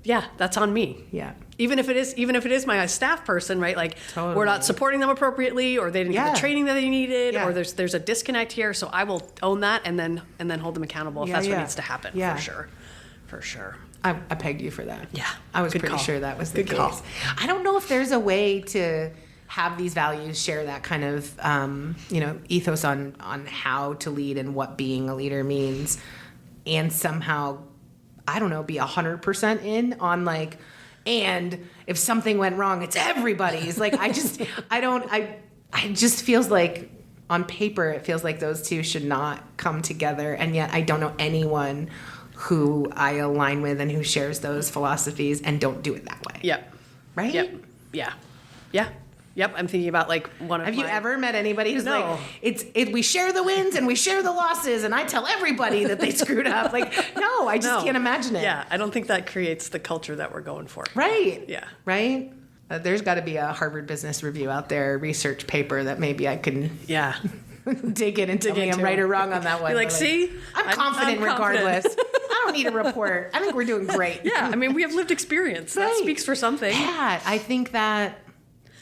D: that's on me. Yeah. Even if it is my staff person, right? Like we're not supporting them appropriately, or they didn't get the training that they needed, or there's a disconnect here. So I will own that and then hold them accountable if that's what needs to happen. Yeah. For sure.
B: I pegged you for that.
D: Yeah.
B: I was pretty sure that was the case. Call. I don't know if there's a way to have these values share that kind of, ethos on how to lead and what being a leader means, and somehow, I don't know, be 100% in on like, and if something went wrong, it's everybody's. Like, it just feels like on paper, it feels like those two should not come together. And yet I don't know anyone who I align with and who shares those philosophies and don't do it that way.
D: Yep.
B: Right?
D: Yep. Yeah. Yeah. Yep, I'm thinking about like one of
B: Have you ever met anybody who's like, we share the wins and we share the losses and I tell everybody that they screwed up? Like, no, I just can't imagine it.
D: Yeah, I don't think that creates the culture that we're going for.
B: Right.
D: Yeah.
B: Right? There's got to be a Harvard Business Review out there, research paper that maybe I can dig in and tell me I'm right or wrong on that one.
D: Be like, see?
B: I'm confident regardless. I don't need a report. I think we're doing great.
D: Yeah, I mean, we have lived experience. That speaks for something.
B: Yeah, I think that...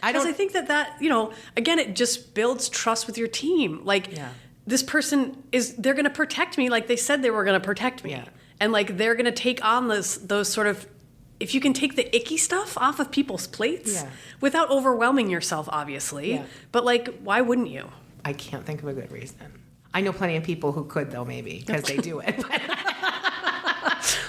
D: I think that, you know, again, it just builds trust with your team. Like, this person they're going to protect me like they said they were going to protect me. Yeah. And, like, they're going to take on those sort of... If you can take the icky stuff off of people's plates without overwhelming yourself, obviously. Yeah. But, like, why wouldn't you?
B: I can't think of a good reason. I know plenty of people who could, though, maybe, because they do it.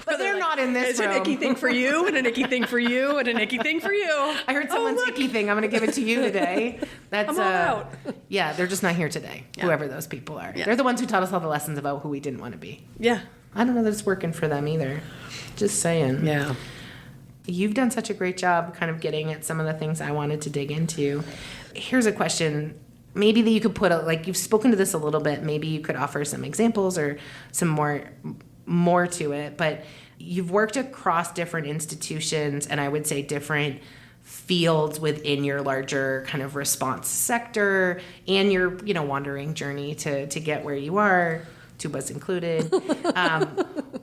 B: But they're not in this room.
D: It's an icky thing for you, and an icky thing for you, and an icky thing for you.
B: I heard someone's icky thing. I'm going to give it to you today. That's,
D: I'm all out.
B: Yeah, they're just not here today, whoever those people are. Yeah. They're the ones who taught us all the lessons about who we didn't want to be.
D: Yeah.
B: I don't know that it's working for them either. Just saying.
D: Yeah.
B: You've done such a great job kind of getting at some of the things I wanted to dig into. Here's a question. Maybe that you could put, like, you've spoken to this a little bit. Maybe you could offer some examples or some more to it. But you've worked across different institutions and I would say different fields within your larger kind of response sector and your, you know, wandering journey to get where you are, tubas included.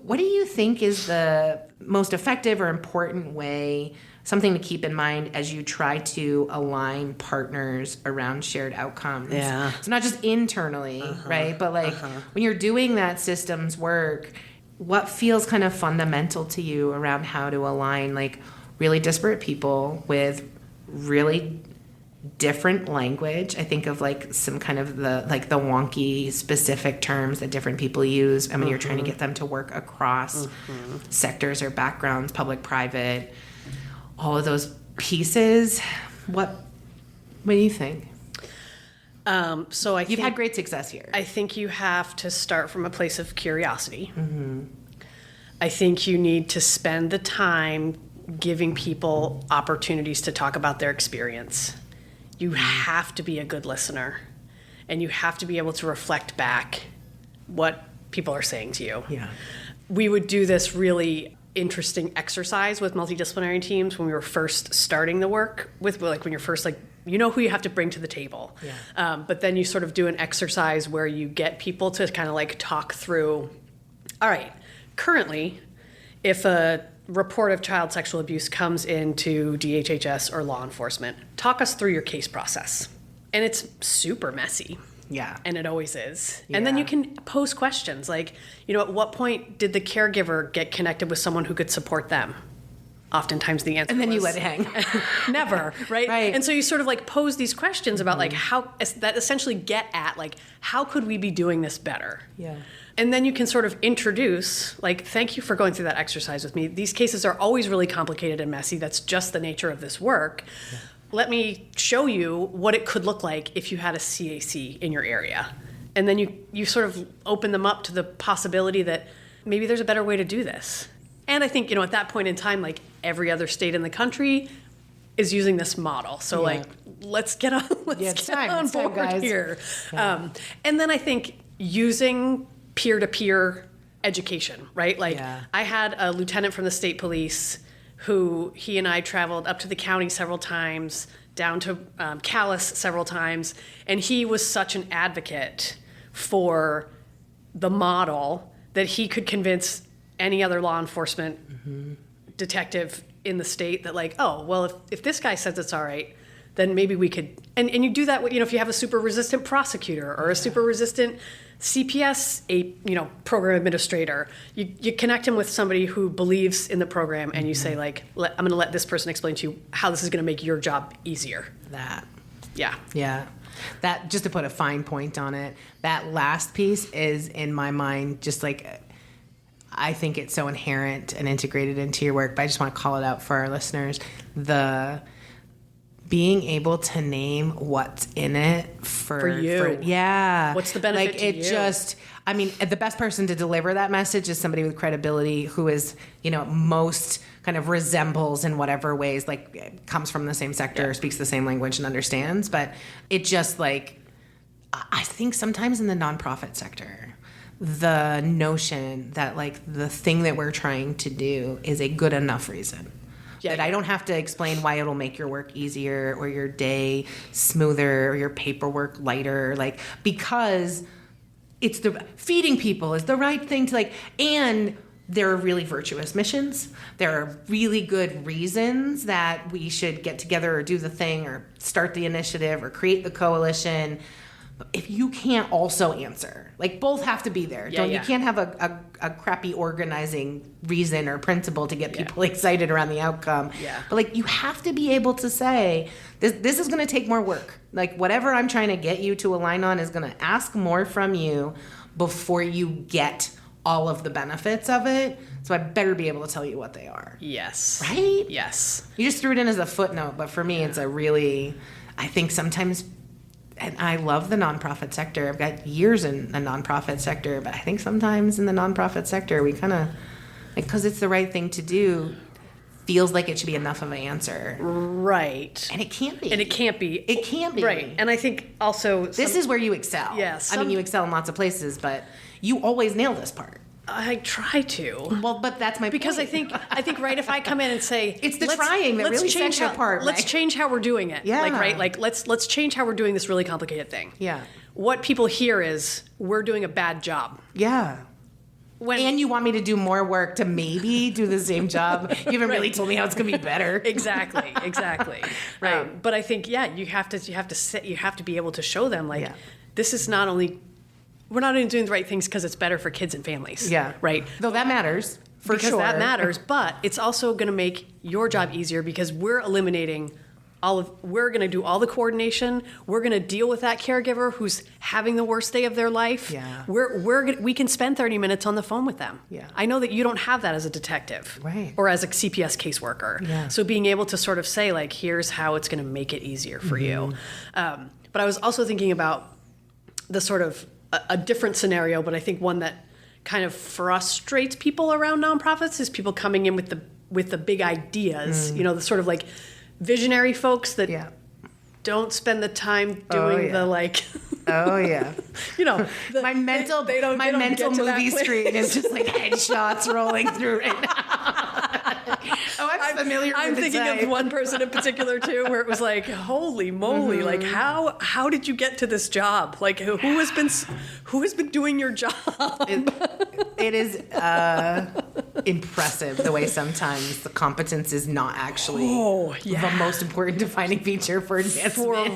B: What do you think is the most effective or important way, something to keep in mind as you try to align partners around shared outcomes?
D: Yeah.
B: So not just internally, right? But like when you're doing that systems work, what feels kind of fundamental to you around how to align like really disparate people with really different language? I think of like some kind of the wonky specific terms that different people use. I mean, you're trying to get them to work across sectors or backgrounds, public, private, all of those pieces. What do you think?
D: So
B: you've had great success here.
D: I think you have to start from a place of curiosity. I think you need to spend the time giving people opportunities to talk about their experience. You have to be a good listener, and you have to be able to reflect back what people are saying to you.
B: Yeah.
D: We would do this really interesting exercise with multidisciplinary teams when we were first starting the work with, like, when you're first, like, you know who you have to bring to the table. Yeah. But then you sort of do an exercise where you get people to kind of like talk through, all right, currently, if a report of child sexual abuse comes into DHHS or law enforcement, talk us through your case process. And it's super messy.
B: Yeah.
D: And it always is. Yeah. And then you can pose questions like, you know, at what point did the caregiver get connected with someone who could support them? Oftentimes the answer
B: and then
D: was,
B: you let it hang.
D: Never, right?
B: Right.
D: And so you sort of like pose these questions about like how that essentially get at like, how could we be doing this better?
B: Yeah.
D: And then you can sort of introduce, like, thank you for going through that exercise with me. These cases are always really complicated and messy. That's just the nature of this work. Yeah. Let me show you what it could look like if you had a CAC in your area. And then you sort of open them up to the possibility that maybe there's a better way to do this. And I think, you know, at that point in time, like every other state in the country is using this model. So like, let's get on board
B: guys.
D: here. Yeah. And then I think using peer-to-peer education, right? Like I had a lieutenant from the state police who he and I traveled up to the county several times, down to Calais several times, and he was such an advocate for the model that he could convince any other law enforcement detective in the state that like, oh, well, if this guy says it's all right, then maybe we could, and you do that, you know, if you have a super resistant prosecutor or a super resistant CPS, program administrator, you connect him with somebody who believes in the program and you say like, I'm going to let this person explain to you how this is going to make your job easier.
B: Yeah. That, just to put a fine point on it, that last piece is in my mind, just like, I think it's so inherent and integrated into your work, but I just want to call it out for our listeners. The being able to name what's in it for
D: you.
B: What's
D: the benefit
B: like
D: to
B: it
D: you?
B: Just, I mean, the best person to deliver that message is somebody with credibility who is, you know, most kind of resembles in whatever ways, like comes from the same sector, speaks the same language and understands. But it just like, I think sometimes in the nonprofit sector, the notion that like the thing that we're trying to do is a good enough reason. that I don't have to explain why it'll make your work easier or your day smoother or your paperwork lighter, like, because it's feeding people is the right thing to, like, and there are really virtuous missions. There are really good reasons that we should get together or do the thing or start the initiative or create the coalition. If you can't also answer, like, both have to be there. You can't have a crappy organizing reason or principle to get people excited around the outcome. But, like, you have to be able to say, this is going to take more work. Like, whatever I'm trying to get you to align on is going to ask more from you before you get all of the benefits of it. So I better be able to tell you what they are.
D: Yes.
B: Right?
D: Yes.
B: You just threw it in as a footnote, but for me, it's a really, I think sometimes, and I love the nonprofit sector. I've got years in the nonprofit sector, but I think sometimes in the nonprofit sector, we kind of, because it's the right thing to do, feels like it should be enough of an answer.
D: Right.
B: And it can't be.
D: And it can't be.
B: It can't be.
D: Right. And I think also...
B: This is where you excel.
D: Yes.
B: I mean, you excel in lots of places, but you always nail this part.
D: I try to.
B: Well, but that's my
D: because
B: point.
D: I think right, if I come in and say
B: it's the trying that really sets you apart.
D: Let's change how we're doing it.
B: Yeah.
D: Like, right, like let's change how we're doing this really complicated thing.
B: Yeah.
D: What people hear is we're doing a bad job.
B: Yeah. And you want me to do more work to maybe do the same job. You haven't really told me how it's going to be better.
D: Exactly. Right. But I think you have to be able to show them, like, this is not only, we're not only doing the right things because it's better for kids and families.
B: Yeah.
D: Right.
B: Though that matters
D: because that matters, but it's also going to make your job easier because we're eliminating we're going to do all the coordination. We're going to deal with that caregiver who's having the worst day of their life.
B: Yeah.
D: We can spend 30 minutes on the phone with them.
B: Yeah.
D: I know that you don't have that as a detective.
B: Right.
D: Or as a CPS caseworker.
B: Yeah.
D: So being able to sort of say, like, here's how it's going to make it easier for you. But I was also thinking about the sort of a different scenario, but I think one that kind of frustrates people around nonprofits is people coming in with the big ideas, the sort of like visionary folks that don't spend the time doing the like.
B: Oh yeah.
D: My mental
B: movie screen is just like headshots rolling through right now. I'm familiar with
D: I'm thinking of one person in particular too, where it was like, holy moly, like how did you get to this job? Like who has been doing your job?
B: It is impressive the way sometimes the competence is not actually the most important defining feature for advancement.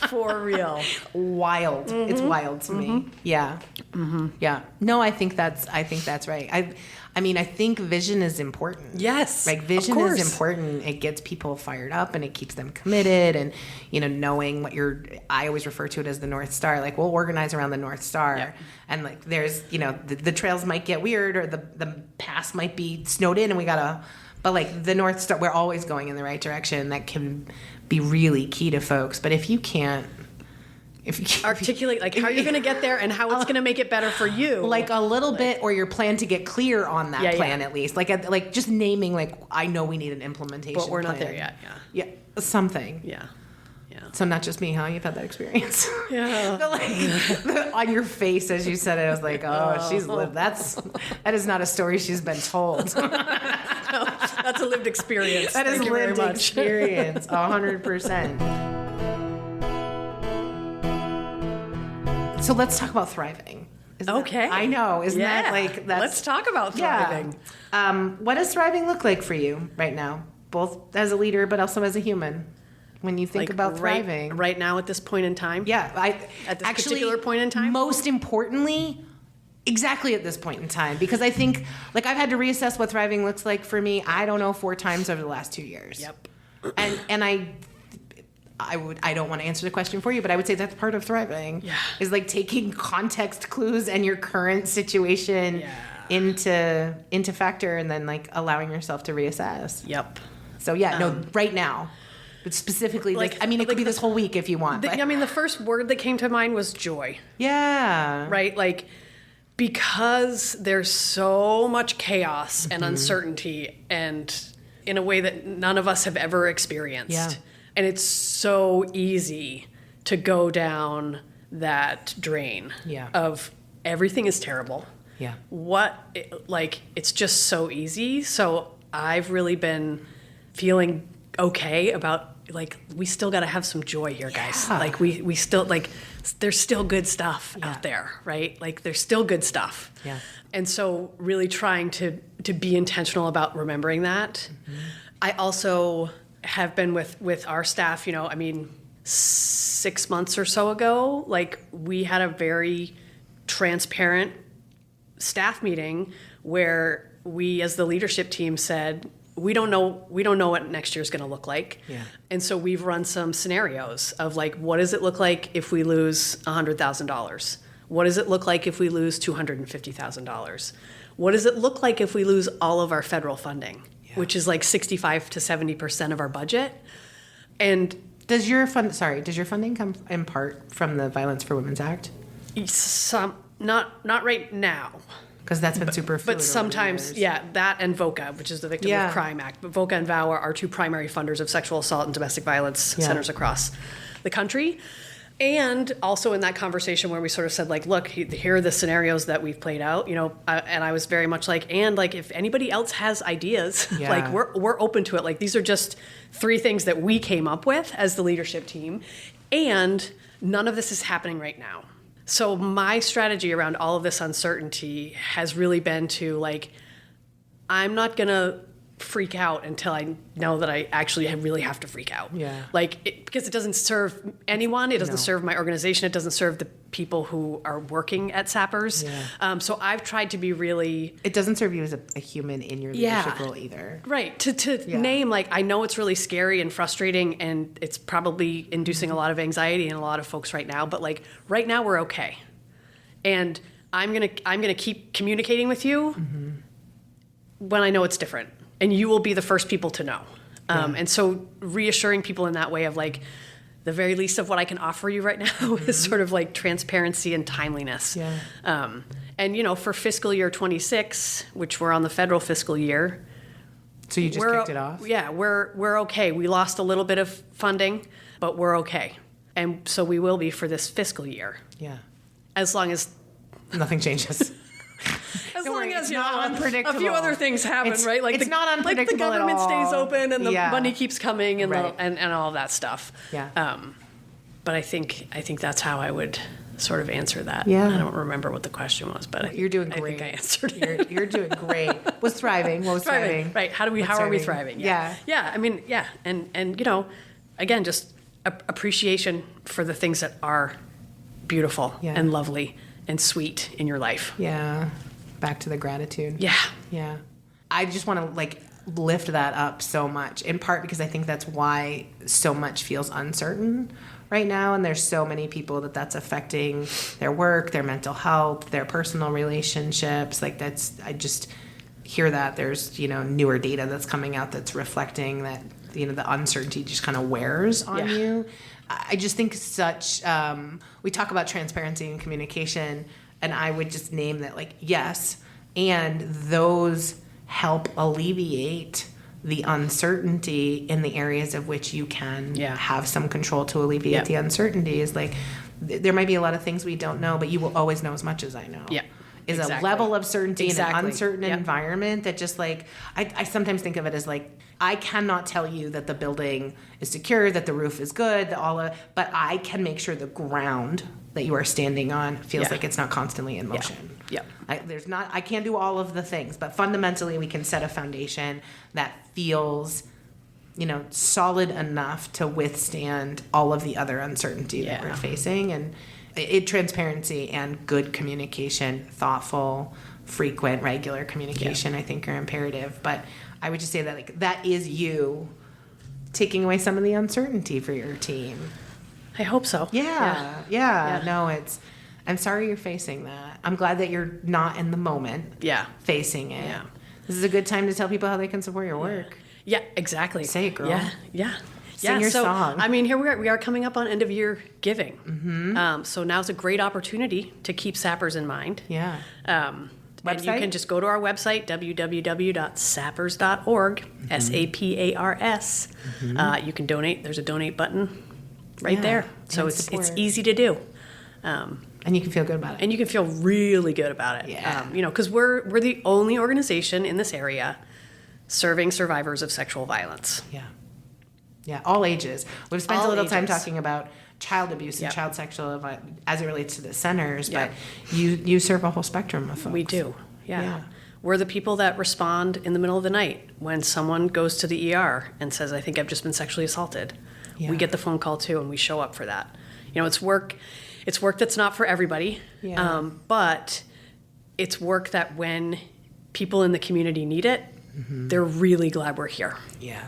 D: For real.
B: Wild. It's wild to me. Yeah. Yeah. No, I think that's right. I mean, I think vision is important.
D: Yes.
B: Like vision is important. It gets people fired up and it keeps them committed and, knowing what I always refer to it as the North Star. Like we'll organize around the North Star.
D: Yep.
B: And like there's, the trails might get weird or the pass might be snowed in and but like the North Star, we're always going in the right direction. That can be really key to folks. But if you can't
D: articulate like how you're going to get there and how it's going to make it better for you,
B: like a little bit, or your plan to get clear on that plan at least, like just naming, like I know we need an implementation,
D: but we're not
B: plan.
D: there yet.
B: Yeah, something.
D: Yeah.
B: So not just me, huh? You've had that experience.
D: Yeah.
B: On your face as you said it, I was like, oh, she's lived. That is not a story she's been told.
D: No, that's a lived experience.
B: That is lived experience, 100%. So let's talk about thriving. I know. Isn't that like that's...
D: Let's talk about thriving.
B: Yeah. What does thriving look like for you right now? Both as a leader, but also as a human. When you think about thriving.
D: Right now at this point in time?
B: Yeah.
D: At this particular point in time?
B: Most importantly, exactly at this point in time. Because I think, like, I've had to reassess what thriving looks like for me, 4 times over the last 2 years.
D: Yep.
B: And I don't want to answer the question for you, but I would say that's part of thriving.
D: Yeah.
B: Is like taking context clues and your current situation into factor and then like allowing yourself to reassess.
D: Yep.
B: So right now. But specifically, it could be this whole week if you want.
D: The first word that came to mind was joy.
B: Yeah.
D: Right? Like, because there's so much chaos and uncertainty and in a way that none of us have ever experienced.
B: Yeah.
D: And it's so easy to go down that drain of everything is terrible.
B: Yeah.
D: It's just so easy. So I've really been feeling okay about, like, we still got to have some joy here, guys.
B: Yeah.
D: Like, we still, like, there's still good stuff out there, right? Like, there's still good stuff.
B: Yeah.
D: And so really trying to be intentional about remembering that. Mm-hmm. I also have been with our staff, 6 months or so ago, like, we had a very transparent staff meeting where we, as the leadership team, said, we don't know what next year is going to look like.
B: Yeah.
D: And so we've run some scenarios of, like, what does it look like if we lose $100,000? What does it look like if we lose $250,000? What does it look like if we lose all of our federal funding, which is like 65 to 70% of our budget? And
B: does your funding come in part from the Violence for Women's Act?
D: Not right now.
B: Because that's been super fluid.
D: But sometimes, that and VOCA, which is the Victim of Crime Act. But VOCA and VOW are our two primary funders of sexual assault and domestic violence centers across the country. And also in that conversation where we sort of said, like, look, here are the scenarios that we've played out, and I was very much like, and, like, if anybody else has ideas, like, we're open to it. Like, these are just 3 things that we came up with as the leadership team, and none of this is happening right now. So my strategy around all of this uncertainty has really been to, like, I'm not going to freak out until I know that I actually really have to freak out.
B: Yeah.
D: Like, because it doesn't serve anyone. It doesn't serve my organization. It doesn't serve the people who are working at SAPARS.
B: Yeah.
D: So I've tried to be really...
B: It doesn't serve you as a human in your leadership role either.
D: Right. To name, like, I know it's really scary and frustrating, and it's probably inducing a lot of anxiety in a lot of folks right now, but, like, right now we're okay. And I'm gonna keep communicating with you when I know it's different. And you will be the first people to know. And so reassuring people in that way of, like, the very least of what I can offer you right now is sort of like transparency and timeliness.
B: Yeah.
D: And, for fiscal year 26, which we're on the federal fiscal year.
B: So you just kicked it off?
D: Yeah, we're okay. We lost a little bit of funding, but we're okay. And so we will be for this fiscal year.
B: Yeah.
D: As long as...
B: Nothing changes.
D: As long as
B: unpredictable.
D: A few other things happen, right? Like
B: it's not unpredictable
D: like the government
B: at all.
D: stays open and the money keeps coming and and all of that stuff.
B: Yeah.
D: But I think that's how I would sort of answer that.
B: Yeah.
D: I don't remember what the question was, but
B: you're doing great.
D: I think I answered it.
B: You're doing great. Was thriving? What was thriving?
D: Right. How are we thriving?
B: Yeah.
D: Yeah. I mean, yeah. And again, just appreciation for the things that are beautiful and lovely and sweet in your life.
B: Yeah. Back to the gratitude.
D: Yeah.
B: Yeah. I just want to, like, lift that up so much, in part because I think that's why so much feels uncertain right now, and there's so many people that's affecting their work, their mental health, their personal relationships. Like, I just hear that there's, newer data that's coming out that's reflecting that, the uncertainty just kind of wears on you. I just think we talk about transparency and communication, and I would just name that, like, yes, and those help alleviate the uncertainty in the areas of which you can have some control to alleviate the uncertainty. Is like, there might be a lot of things we don't know, but you will always know as much as I know. Yeah. Is a level of certainty in an uncertain environment that just, like, I sometimes think of it as, like, I cannot tell you that the building is secure, that the roof is good, but I can make sure the ground that you are standing on feels like it's not constantly in motion.
D: Yeah.
B: I can't do all of the things, but fundamentally we can set a foundation that feels, solid enough to withstand all of the other uncertainty that we're facing. And transparency and good communication, thoughtful, frequent, regular communication, I think are imperative. But I would just say that, like, that is you taking away some of the uncertainty for your team.
D: I hope so.
B: Yeah. No, I'm sorry you're facing that. I'm glad that you're not in the moment facing it. Yeah. This is a good time to tell people how they can support your work.
D: Yeah, exactly.
B: Say it, girl.
D: Yeah.
B: Sing your song.
D: I mean, here we are coming up on end of year giving. Mm-hmm. So now's a great opportunity to keep SAPARS in mind.
B: Yeah.
D: And you can just go to our website, www.sapars.org, SAPARS. Mm-hmm. You can donate. There's a donate button right there. So it's easy to do.
B: And you can feel good about it.
D: And you can feel really good about it.
B: Yeah.
D: Because we're the only organization in this area serving survivors of sexual violence.
B: Yeah. Yeah, all ages. We've spent
D: All
B: a little time
D: ages.
B: talking about child abuse and
D: Yep.
B: child sexual violence as it relates to the centers,
D: Yep.
B: but you serve a whole spectrum of folks.
D: We do, yeah.
B: Yeah.
D: We're the people that respond in the middle of the night when someone goes to the ER and says, I think I've just been sexually assaulted.
B: Yeah.
D: We get the phone call too, and we show up for that. You know, it's work that's not for everybody,
B: Yeah.
D: but it's work that when people in the community need it, they're really glad we're here.
B: Yeah.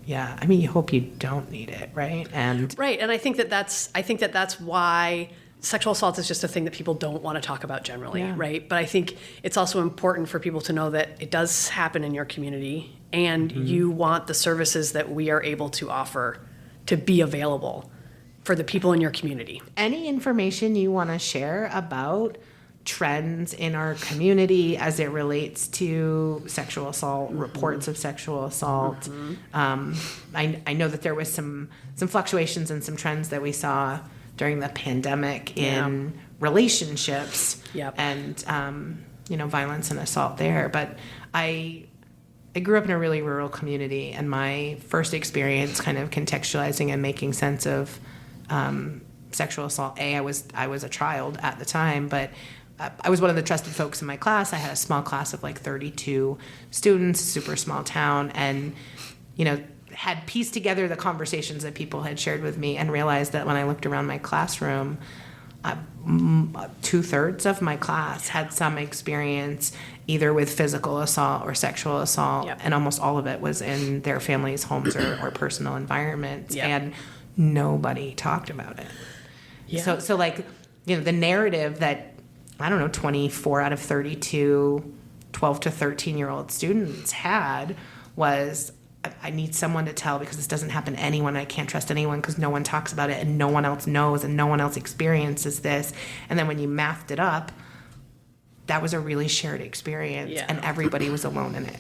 B: Yeah. I mean, you hope you don't need it, right? And
D: Right, and I think that's why sexual assault is just a thing that people don't want to talk about generally,
B: Yeah.
D: right? But I think it's also important for people to know that it does happen in your community, and you want the services that we are able to offer to be available for the people in your community.
B: any information you want to share about trends in our community as it relates to sexual assault, reports of sexual assault. I know that there was some fluctuations and some trends that we saw during the pandemic in relationships
D: Yep.
B: and violence and assault there. But I grew up in a really rural community, and my first experience kind of contextualizing and making sense of sexual assault. I was a child at the time, but I was one of the trusted folks in my class. I had a small class of like 32 students, super small town, and had pieced together the conversations that people had shared with me and realized that when I looked around my classroom, 2/3 of my class had some experience either with physical assault or sexual assault,
D: Yep.
B: and almost all of it was in their families' homes or personal environments,
D: Yep.
B: and nobody talked about it.
D: Yeah.
B: So like, the narrative that, I don't know, 24 out of 32 12 to 13-year-old students had was, I need someone to tell because this doesn't happen to anyone. I can't trust anyone because no one talks about it and no one else knows and no one else experiences this. And then when you mathed it up, that was a really shared experience,
D: Yeah.
B: and everybody was alone in it.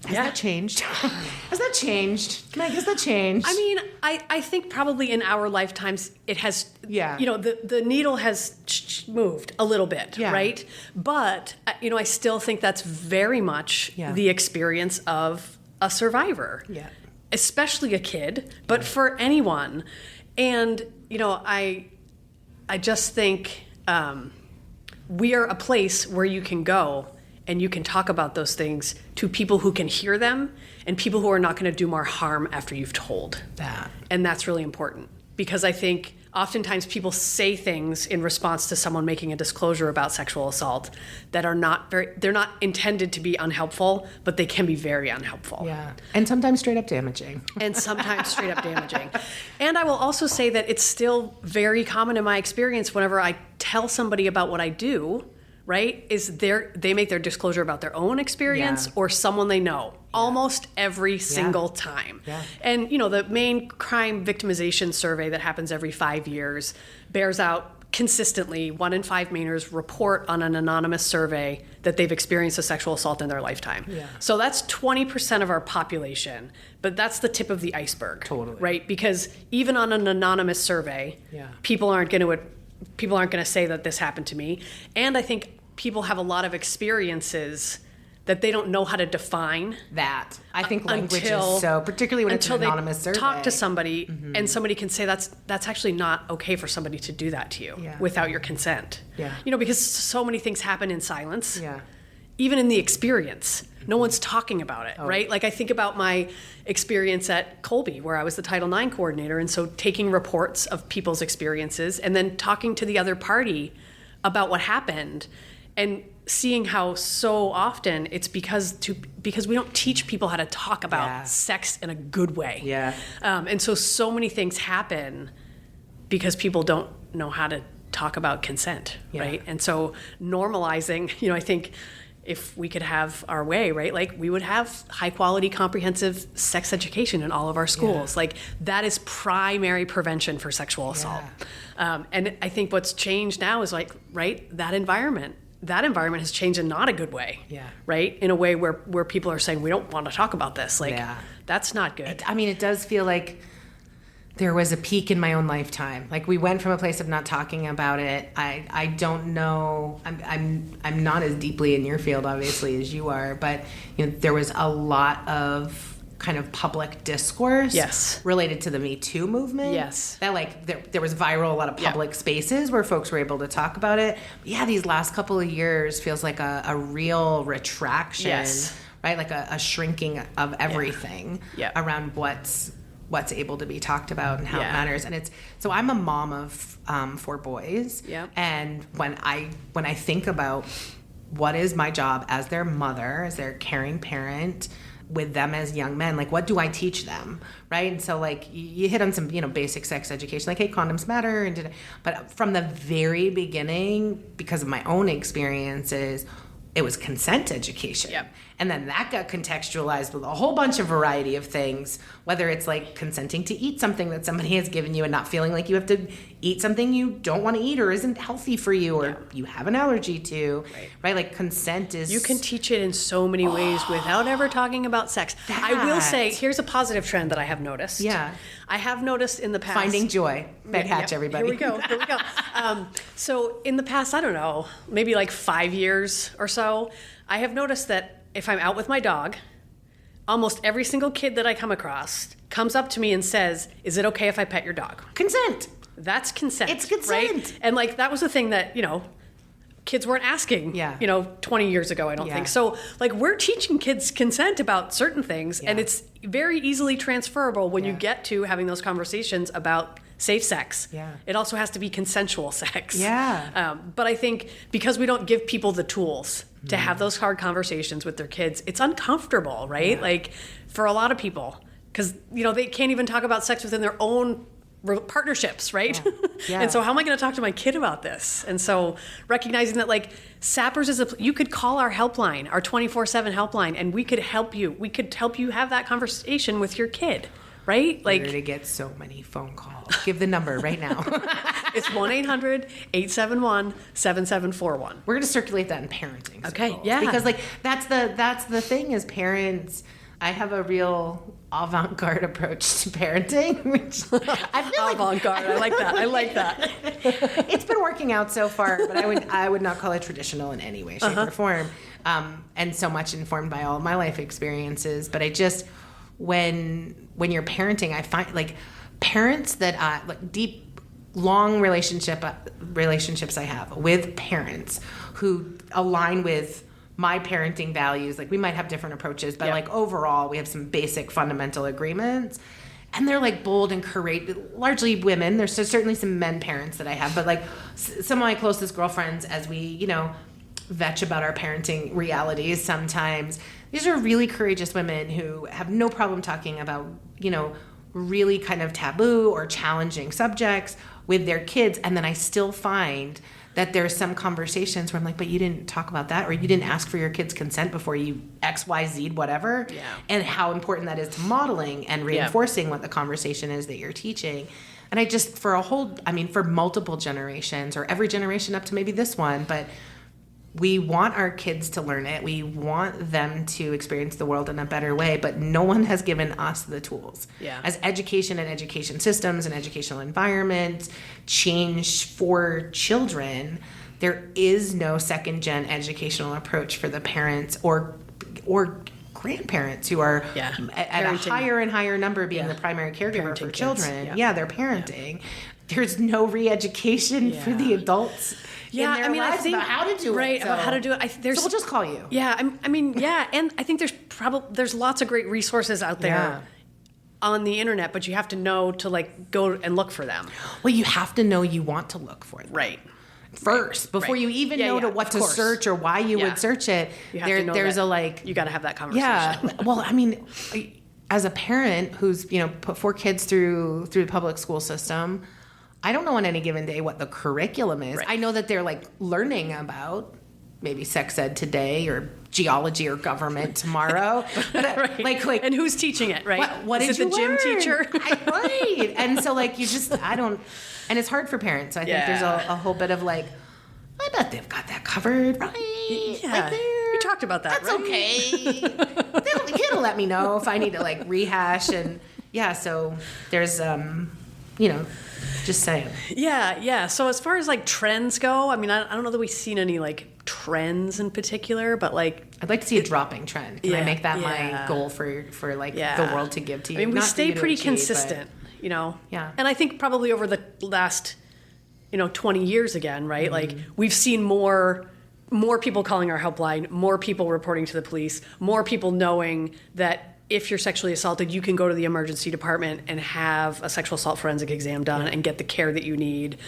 B: Has
D: Yeah.
B: that changed? Has that changed? Meg, has that changed?
D: I mean, I think probably in our lifetimes it has,
B: Yeah.
D: the needle has moved a little bit,
B: Yeah.
D: right? But, I still think that's very much
B: Yeah.
D: the experience of a survivor.
B: Yeah.
D: Especially a kid, but for anyone. And, I just think we are a place where you can go and you can talk about those things to people who can hear them and people who are not going to do more harm after you've told.
B: that.
D: And that's really important because I think oftentimes people say things in response to someone making a disclosure about sexual assault that are they're not intended to be unhelpful, but they can be very unhelpful.
B: Yeah. And sometimes straight up damaging.
D: And sometimes straight up damaging. And I will also say that it's still very common in my experience whenever I tell somebody about what I do, right, is they make their disclosure about their own experience
B: Yeah.
D: or someone they know almost every single time.
B: Yeah.
D: And, the main crime victimization survey that happens every 5 years bears out consistently 1 in 5 Mainers report on an anonymous survey that they've experienced a sexual assault in their lifetime.
B: Yeah.
D: So that's 20% of our population, but that's the tip of the iceberg.
B: Totally.
D: Right? Because even on an anonymous survey,
B: Yeah.
D: people aren't going to say that this happened to me. And I think people have a lot of experiences that they don't know how to define.
B: That. I think language
D: Until-
B: is so, particularly when it's an
D: until
B: anonymous
D: they
B: survey.
D: talk to somebody and somebody can say that's actually not okay for somebody to do that to you
B: Yeah.
D: without your consent.
B: Yeah.
D: Because so many things happen in silence.
B: Yeah.
D: Even in the experience. No one's talking about it, right? Like I think about my experience at Colby where I was the Title IX coordinator, and so taking reports of people's experiences and then talking to the other party about what happened and seeing how so often it's because we don't teach people how to talk about
B: Yeah.
D: sex in a good way.
B: Yeah.
D: And so many things happen because people don't know how to talk about consent,
B: Yeah.
D: right? And so normalizing, I think if we could have our way, right? Like we would have high quality comprehensive sex education in all of our schools.
B: Yeah.
D: Like that is primary prevention for sexual assault. And I think what's changed now is that environment has changed in not a good way.
B: Yeah.
D: Right? In a way where people are saying, we don't want to talk about this. Like,
B: Yeah.
D: that's not good.
B: It does feel like there was a peak in my own lifetime. Like, we went from a place of not talking about it. I don't know. I'm not as deeply in your field, obviously, as you are, but there was a lot of kind of public discourse related to the Me Too movement.
D: Yes.
B: That there was viral, a lot of public spaces where folks were able to talk about it. But yeah, these last couple of years feels like a real retraction, right? Like a shrinking of everything around what's able to be talked about and how it matters. And so I'm a mom of 4 boys.
D: Yep.
B: And when I think about what is my job as their mother, as their caring parent, with them as young men, like, what do I teach them, right? And so, like, you hit on some basic sex education, like, hey, condoms matter, but from the very beginning, because of my own experiences, it was consent education.
D: Yep.
B: And then that got contextualized with a whole bunch of variety of things, whether it's like consenting to eat something that somebody has given you and not feeling like you have to eat something you don't want to eat or isn't healthy for you or you have an allergy to, right? Like, consent is...
D: You can teach it in so many ways without ever talking about sex. I will say, here's a positive trend that I have noticed.
B: Yeah.
D: I have noticed in the past...
B: Finding joy. Meg Hatch, everybody.
D: Here we go. So in the past, I don't know, maybe like 5 years or so, I have noticed that if I'm out with my dog, almost every single kid that I come across comes up to me and says, is it okay if I pet your dog?
B: Consent.
D: That's consent.
B: It's consent.
D: Right? And like, that was the thing that, kids weren't asking, 20 years ago, I don't think. So like, we're teaching kids consent about certain things, and it's very easily transferable when you get to having those conversations about safe sex.
B: Yeah.
D: It also has to be consensual sex.
B: Yeah.
D: But I think because we don't give people the tools to have those hard conversations with their kids, it's uncomfortable, right?
B: Yeah.
D: Like, for a lot of people, because, they can't even talk about sex within their own partnerships, right?
B: Yeah.
D: And so how am I going to talk to my kid about this? And so recognizing that, like, SAPARS you could call our helpline, our 24/7 helpline, and we could help you. We could help you have that conversation with your kid, right? Like,
B: you're going to get so many phone calls. Give the number right now.
D: It's 1-800-871-7741.
B: We're going to circulate that in parenting.
D: Okay,
B: circles.
D: yeah.
B: Because, like, that's the thing as parents. I have a real avant-garde approach to parenting, which I feel like
D: avant-garde. I like that.
B: It's been working out so far, but I would not call it traditional in any way, shape, or form. And so much informed by all of my life experiences. But I just, when you're parenting, I find, like, parents that like deep, long relationships I have with parents who align with my parenting values. Like, we might have different approaches, but like, overall, we have some basic fundamental agreements. And they're, like, bold and courageous, largely women. There's certainly some men parents that I have, but, like, some of my closest girlfriends, as we, vetch about our parenting realities sometimes, these are really courageous women who have no problem talking about, really kind of taboo or challenging subjects with their kids. And then I still find that there's some conversations where I'm like, but you didn't talk about that, or you didn't ask for your kids' consent before you X, Y, Z, whatever.
D: Yeah.
B: And how important that is to modeling and reinforcing what the conversation is that you're teaching. And I just, for multiple generations, or every generation up to maybe this one, but we want our kids to learn it. We want them to experience the world in a better way, but no one has given us the tools.
D: Yeah.
B: As education and education systems and educational environments change for children, there is no second-gen educational approach for the parents or grandparents who are at a higher and higher number being the primary caregiver for children. They're parenting. There's no re-education for the adults.
D: Yeah,
B: I think about how to do it.
D: About how to do it.
B: So we'll just call you.
D: Yeah, and I think there's lots of great resources out there on the internet, but you have to know to, like, go and look for them.
B: Well, you have to know you want to look for them.
D: Right.
B: First, before you even know what to search or why you would search it, there's
D: you got to have that conversation.
B: Yeah. Well, as a parent who's, put 4 kids through the public school system, I don't know on any given day what the curriculum is. Right. I know that they're, like, learning about maybe sex ed today or geology or government tomorrow. But like,
D: and who's teaching it, right?
B: What
D: is
B: did
D: it
B: you
D: the
B: learn?
D: gym teacher?
B: Right. And so, like, and it's hard for parents. So I think there's a whole bit of, like, I bet they've got that covered, right?
D: Yeah. We talked about that,
B: That's okay. The kid will let me know if I need to, like, rehash. And so there's Just saying.
D: Yeah. So as far as like trends go, I mean, I don't know that we've seen any like trends in particular, but like
B: I'd like to see a dropping trend. Can I make that my goal for like the world to give to you?
D: I mean, we
B: Not
D: stay pretty
B: achieve,
D: consistent,
B: Yeah.
D: And I think probably over the last 20 years again, right? Like we've seen more people calling our helpline, more people reporting to the police, more people knowing that if you're sexually assaulted, you can go to the emergency department and have a sexual assault forensic exam done and get the care that you need.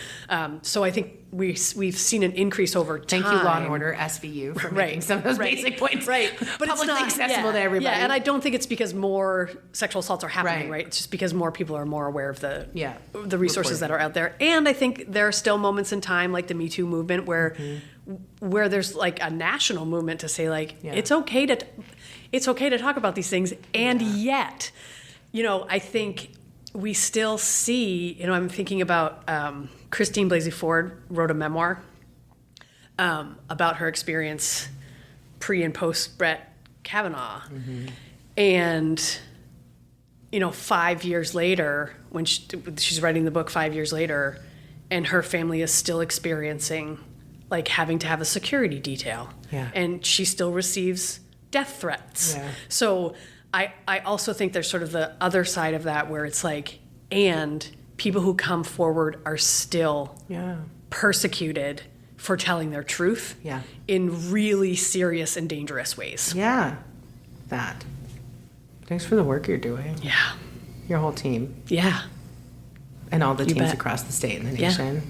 D: So I think we've seen an increase over time.
B: Thank you, Law and Order, SVU, for making some of those basic points
D: but it's not
B: accessible to everybody.
D: Yeah, and I don't think it's because more sexual assaults are happening, right? It's just because more people are more aware of the resources that are out there. And I think there are still moments in time, like the Me Too movement, where there's like a national movement to say like it's okay to talk about these things, and yet, I think we still see, I'm thinking about Christine Blasey Ford wrote a memoir about her experience pre and post Brett Kavanaugh. And, 5 years later, when she's writing the book 5 years later, and her family is still experiencing like having to have a security detail.
B: Yeah.
D: And she still receives death threats.
B: Yeah.
D: So I also think there's sort of the other side of that where it's like, and people who come forward are still persecuted for telling their truth in really serious and dangerous ways.
B: Yeah. That. Thanks for the work you're doing.
D: Yeah.
B: Your whole team.
D: Yeah.
B: And all the teams
D: bet.
B: across the state and the nation.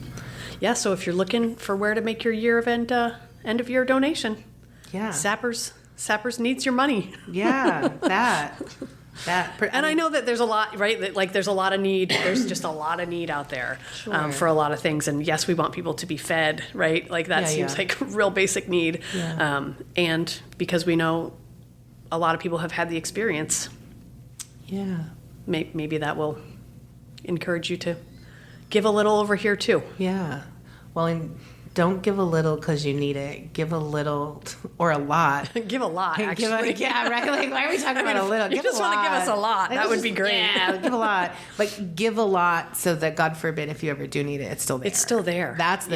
D: Yeah, so if you're looking for where to make your year of end of year donation, SAPARS needs your money.
B: Yeah, that.
D: And I know that there's a lot, right? That, like, there's a lot of need. There's just a lot of need out there for a lot of things. And yes, we want people to be fed, right? Like that seems like a real basic need. Yeah. And because we know a lot of people have had the experience.
B: Yeah.
D: Maybe that will encourage you to give a little over here too.
B: Yeah. Well, and don't give a little because you need it. Give a little or a lot.
D: Give a lot, actually.
B: Right? Like, why are we talking about a little?
D: You just want to give us a lot. That would be great.
B: Yeah, give a lot. But give a lot so that, God forbid, if you ever do need it, it's still there.
D: It's still there.
B: That's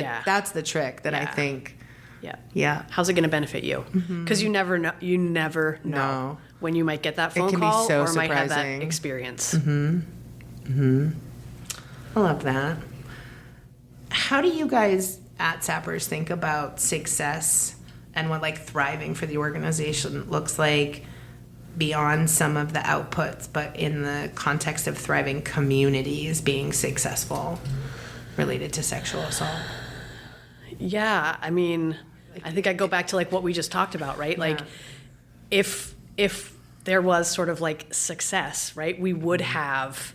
B: the trick that I think.
D: Yeah.
B: Yeah.
D: How's it going to benefit you? Because you never know. You never know when you might get that phone call
B: so
D: or
B: surprising.
D: might have that experience.
B: I love that. How do you guys at SAPARS think about success and what like thriving for the organization looks like beyond some of the outputs, but in the context of thriving communities being successful related to sexual assault?
D: Yeah, I mean, I think I go back to like what we just talked about, right? Like if there was sort of like success, right, we would have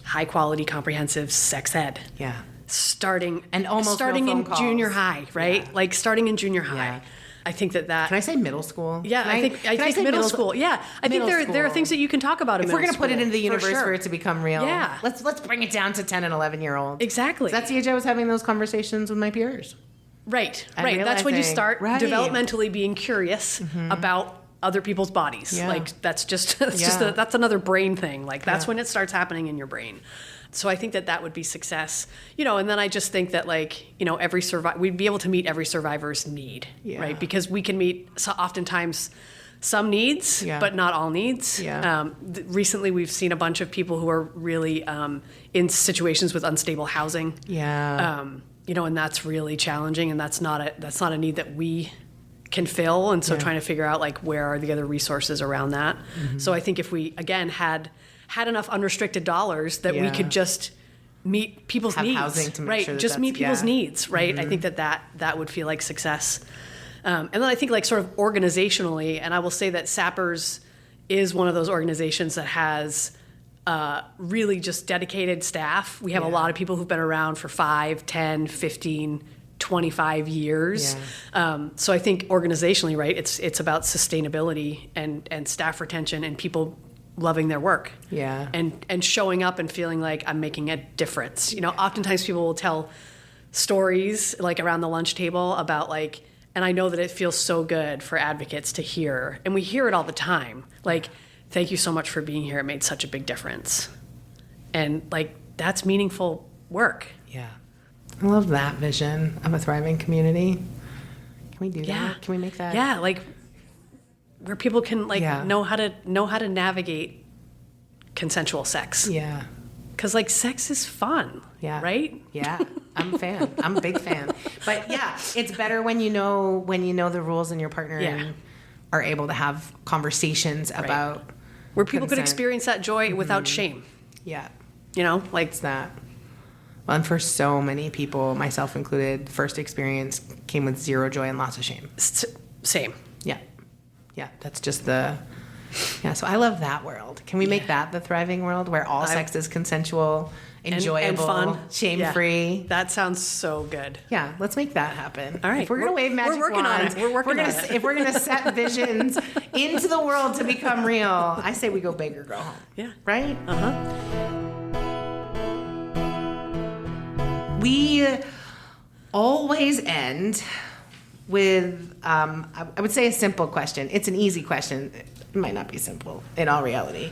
D: high quality comprehensive sex ed.
B: Yeah.
D: Starting
B: and almost
D: starting in
B: calls.
D: Junior high, right?
B: Yeah.
D: Like starting in junior high.
B: Yeah.
D: I think that.
B: Can I say middle school?
D: Yeah, I think middle school. Yeah, I think there are things that you can talk about.
B: If we're going to put it into the universe for it to become real, let's bring it down to 10 and 11-year-olds.
D: Exactly.
B: That's the age I was having those conversations with my peers.
D: Right. That's when you start developmentally being curious about other people's bodies.
B: Yeah.
D: Like that's another brain thing. Like that's when it starts happening in your brain. So I think that would be success, and then I just think that every we'd be able to meet every survivor's need, right? Because we can meet oftentimes some needs, but not all needs. Yeah. Recently, we've seen a bunch of people who are really in situations with unstable housing.
B: Yeah.
D: And that's really challenging, and that's not a need that we can fill. And so trying to figure out like where are the other resources around that. So I think if we again had enough unrestricted dollars that we could just meet people's needs,
B: housing to make sure
D: just meet people's needs, right? I think that would feel like success. And then I think like sort of organizationally, and I will say that SAPARS is one of those organizations that has really just dedicated staff. We have a lot of people who've been around for 5, 10, 15, 25 years. Yeah. So I think organizationally, right, it's about sustainability and staff retention and people loving their work.
B: Yeah.
D: And showing up and feeling like I'm making a difference. Oftentimes people will tell stories like around the lunch table about like, and I know that it feels so good for advocates to hear, and we hear it all the time. Like, thank you so much for being here. It made such a big difference. And like, that's meaningful work.
B: Yeah. I love that vision of a thriving community. Can we do that? Can we make that?
D: Yeah, like where people can know how to navigate consensual sex.
B: Yeah.
D: Because like sex is fun.
B: Yeah.
D: Right?
B: Yeah. I'm a fan. I'm a big fan. But yeah, it's better when you know the rules and your partner and are able to have conversations about
D: where people could
B: consent.
D: experience that joy without shame.
B: Yeah.
D: You know, like
B: It's that. Well, and for so many people, myself included, first experience came with zero joy and lots of shame.
D: Same.
B: Yeah. Yeah. That's just so I love that world. Can we make that the thriving world where all sex is consensual, enjoyable,
D: and fun,
B: shame-free?
D: Yeah. That sounds so good.
B: Yeah, let's make that happen.
D: All right.
B: If we're going to wave magic
D: working
B: wands,
D: on it. We're working on it.
B: If we're going to set visions into the world to become real, I say we go big or go home.
D: Yeah.
B: Right?
D: Uh-huh.
B: We always end with, I would say, a simple question. It's an easy question. It might not be simple in all reality.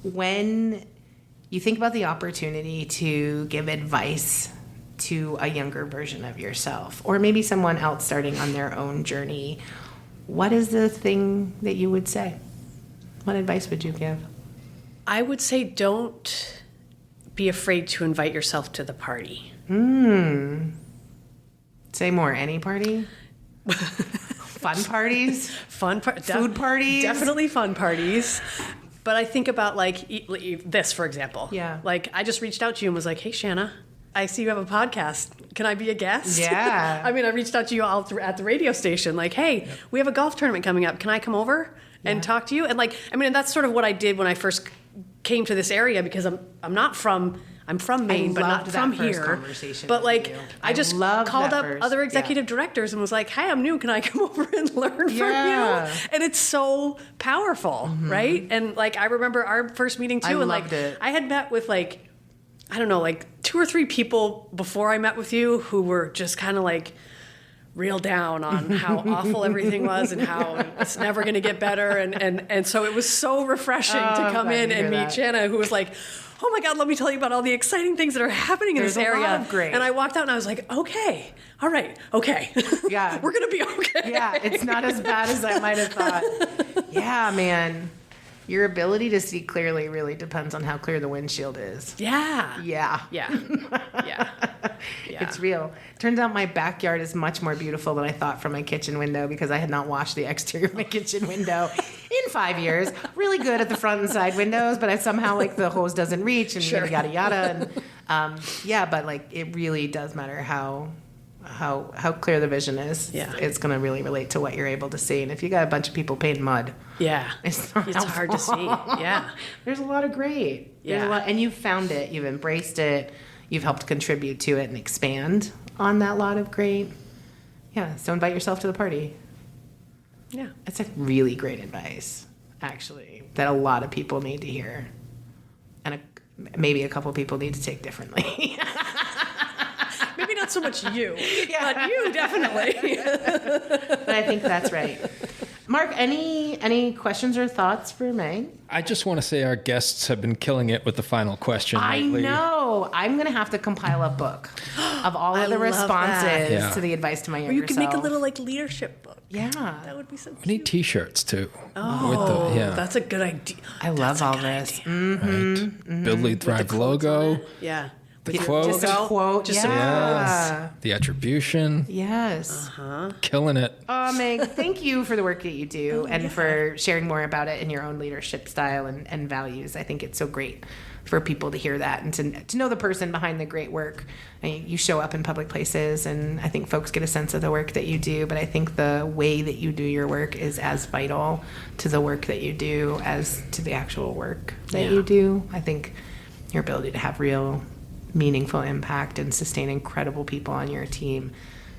B: When you think about the opportunity to give advice to a younger version of yourself, or maybe someone else starting on their own journey, what is the thing that you would say? What advice would you give?
D: I would say don't be afraid to invite yourself to the party.
B: Say more. Any party? Fun parties? Food parties?
D: Definitely fun parties. But I think about like this, for example.
B: Yeah.
D: Like I just reached out to you and was like, hey, Shanna, I see you have a podcast. Can I be a guest?
B: Yeah.
D: I mean, I reached out to you all at the radio station. Like, hey, we have a golf tournament coming up. Can I come over and talk to you? And like, I mean, and that's sort of what I did when I first came to this area, because I'm from Maine, but not from here. But like, I just called up other executive directors and was like, "Hey, I'm new. Can I come over and learn from you?" And it's so powerful, right? And like, I remember our first meeting too, and like, I had met with like, I don't know, like 2 or 3 people before I met with you who were just kind of like real down on how awful everything was and how it's never going to get better, and so it was so refreshing to come in and meet Shanna, who was like, oh my God, let me tell you about all the exciting things that are happening in this area.
B: A lot of great.
D: And I walked out and I was like, okay, all right, okay.
B: Yeah.
D: We're going to be okay.
B: Yeah, it's not as bad as I might have thought. Yeah, man. Your ability to see clearly really depends on how clear the windshield is.
D: Yeah.
B: Yeah.
D: Yeah. Yeah.
B: It's real. Turns out my backyard is much more beautiful than I thought from my kitchen window, because I had not washed the exterior of my kitchen window in 5 years. Really good at the front and side windows, but I somehow like the hose doesn't reach and yada yada yada. And but like it really does matter how clear the vision is. Yeah. It's going to really relate to what you're able to see. And if you got a bunch of people painting mud,
D: it's hard to see. Yeah.
B: There's a lot of great.
D: Yeah.
B: And you've found it. You've embraced it. You've helped contribute to it and expand on that lot of great. Yeah. So invite yourself to the party.
D: Yeah.
B: It's a really great advice, actually, that a lot of people need to hear. And maybe a couple people need to take differently.
D: Maybe not so much you, but you definitely.
B: But I think that's right. Mark, any questions or thoughts for Meg?
C: I just want to say our guests have been killing it with the final question lately.
B: I know. I'm going to have to compile a book of all of the responses to the advice to my younger self.
D: Or you could make a little like leadership book.
B: Yeah.
D: That would be so cute.
C: We need T-shirts too.
D: Oh, that's a good idea.
B: I love all this.
C: Right. Build Lead Thrive logo.
D: Yeah.
C: The quote.
B: Just a quote.
C: Yes. The attribution.
B: Yes.
C: Killing it.
B: Oh, Meg, thank you for the work that you do and for sharing more about it in your own leadership style and values. I think it's so great for people to hear that and to know the person behind the great work. You show up in public places, and I think folks get a sense of the work that you do, but I think the way that you do your work is as vital to the work that you do as to the actual work that you do. I think your ability to have real meaningful impact and sustain incredible people on your team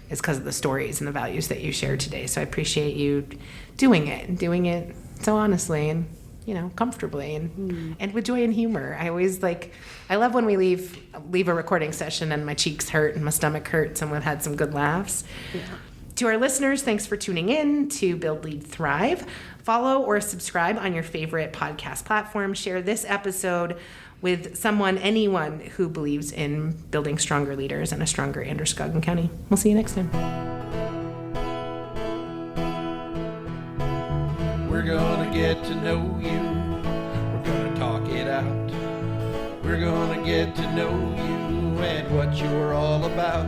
B: is because of the stories and the values that you shared today. So I appreciate you doing it so honestly and comfortably and with joy and humor. I love when we leave a recording session and my cheeks hurt and my stomach hurts and we've had some good laughs. To our listeners, thanks for tuning in to Build, Lead, Thrive. Follow or subscribe on your favorite podcast platform. Share this episode with anyone who believes in building stronger leaders and a stronger Androscoggin County. We'll see you next time.
A: We're gonna get to know you. We're gonna talk it out. We're gonna get to know you and what you're all about.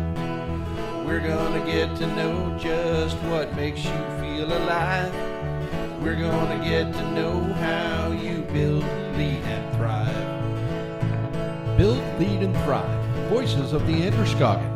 A: We're gonna get to know just what makes you feel alive. We're gonna get to know how you build, lead, and thrive.
E: Build, Lead, and Thrive. Voices of the Androscoggin.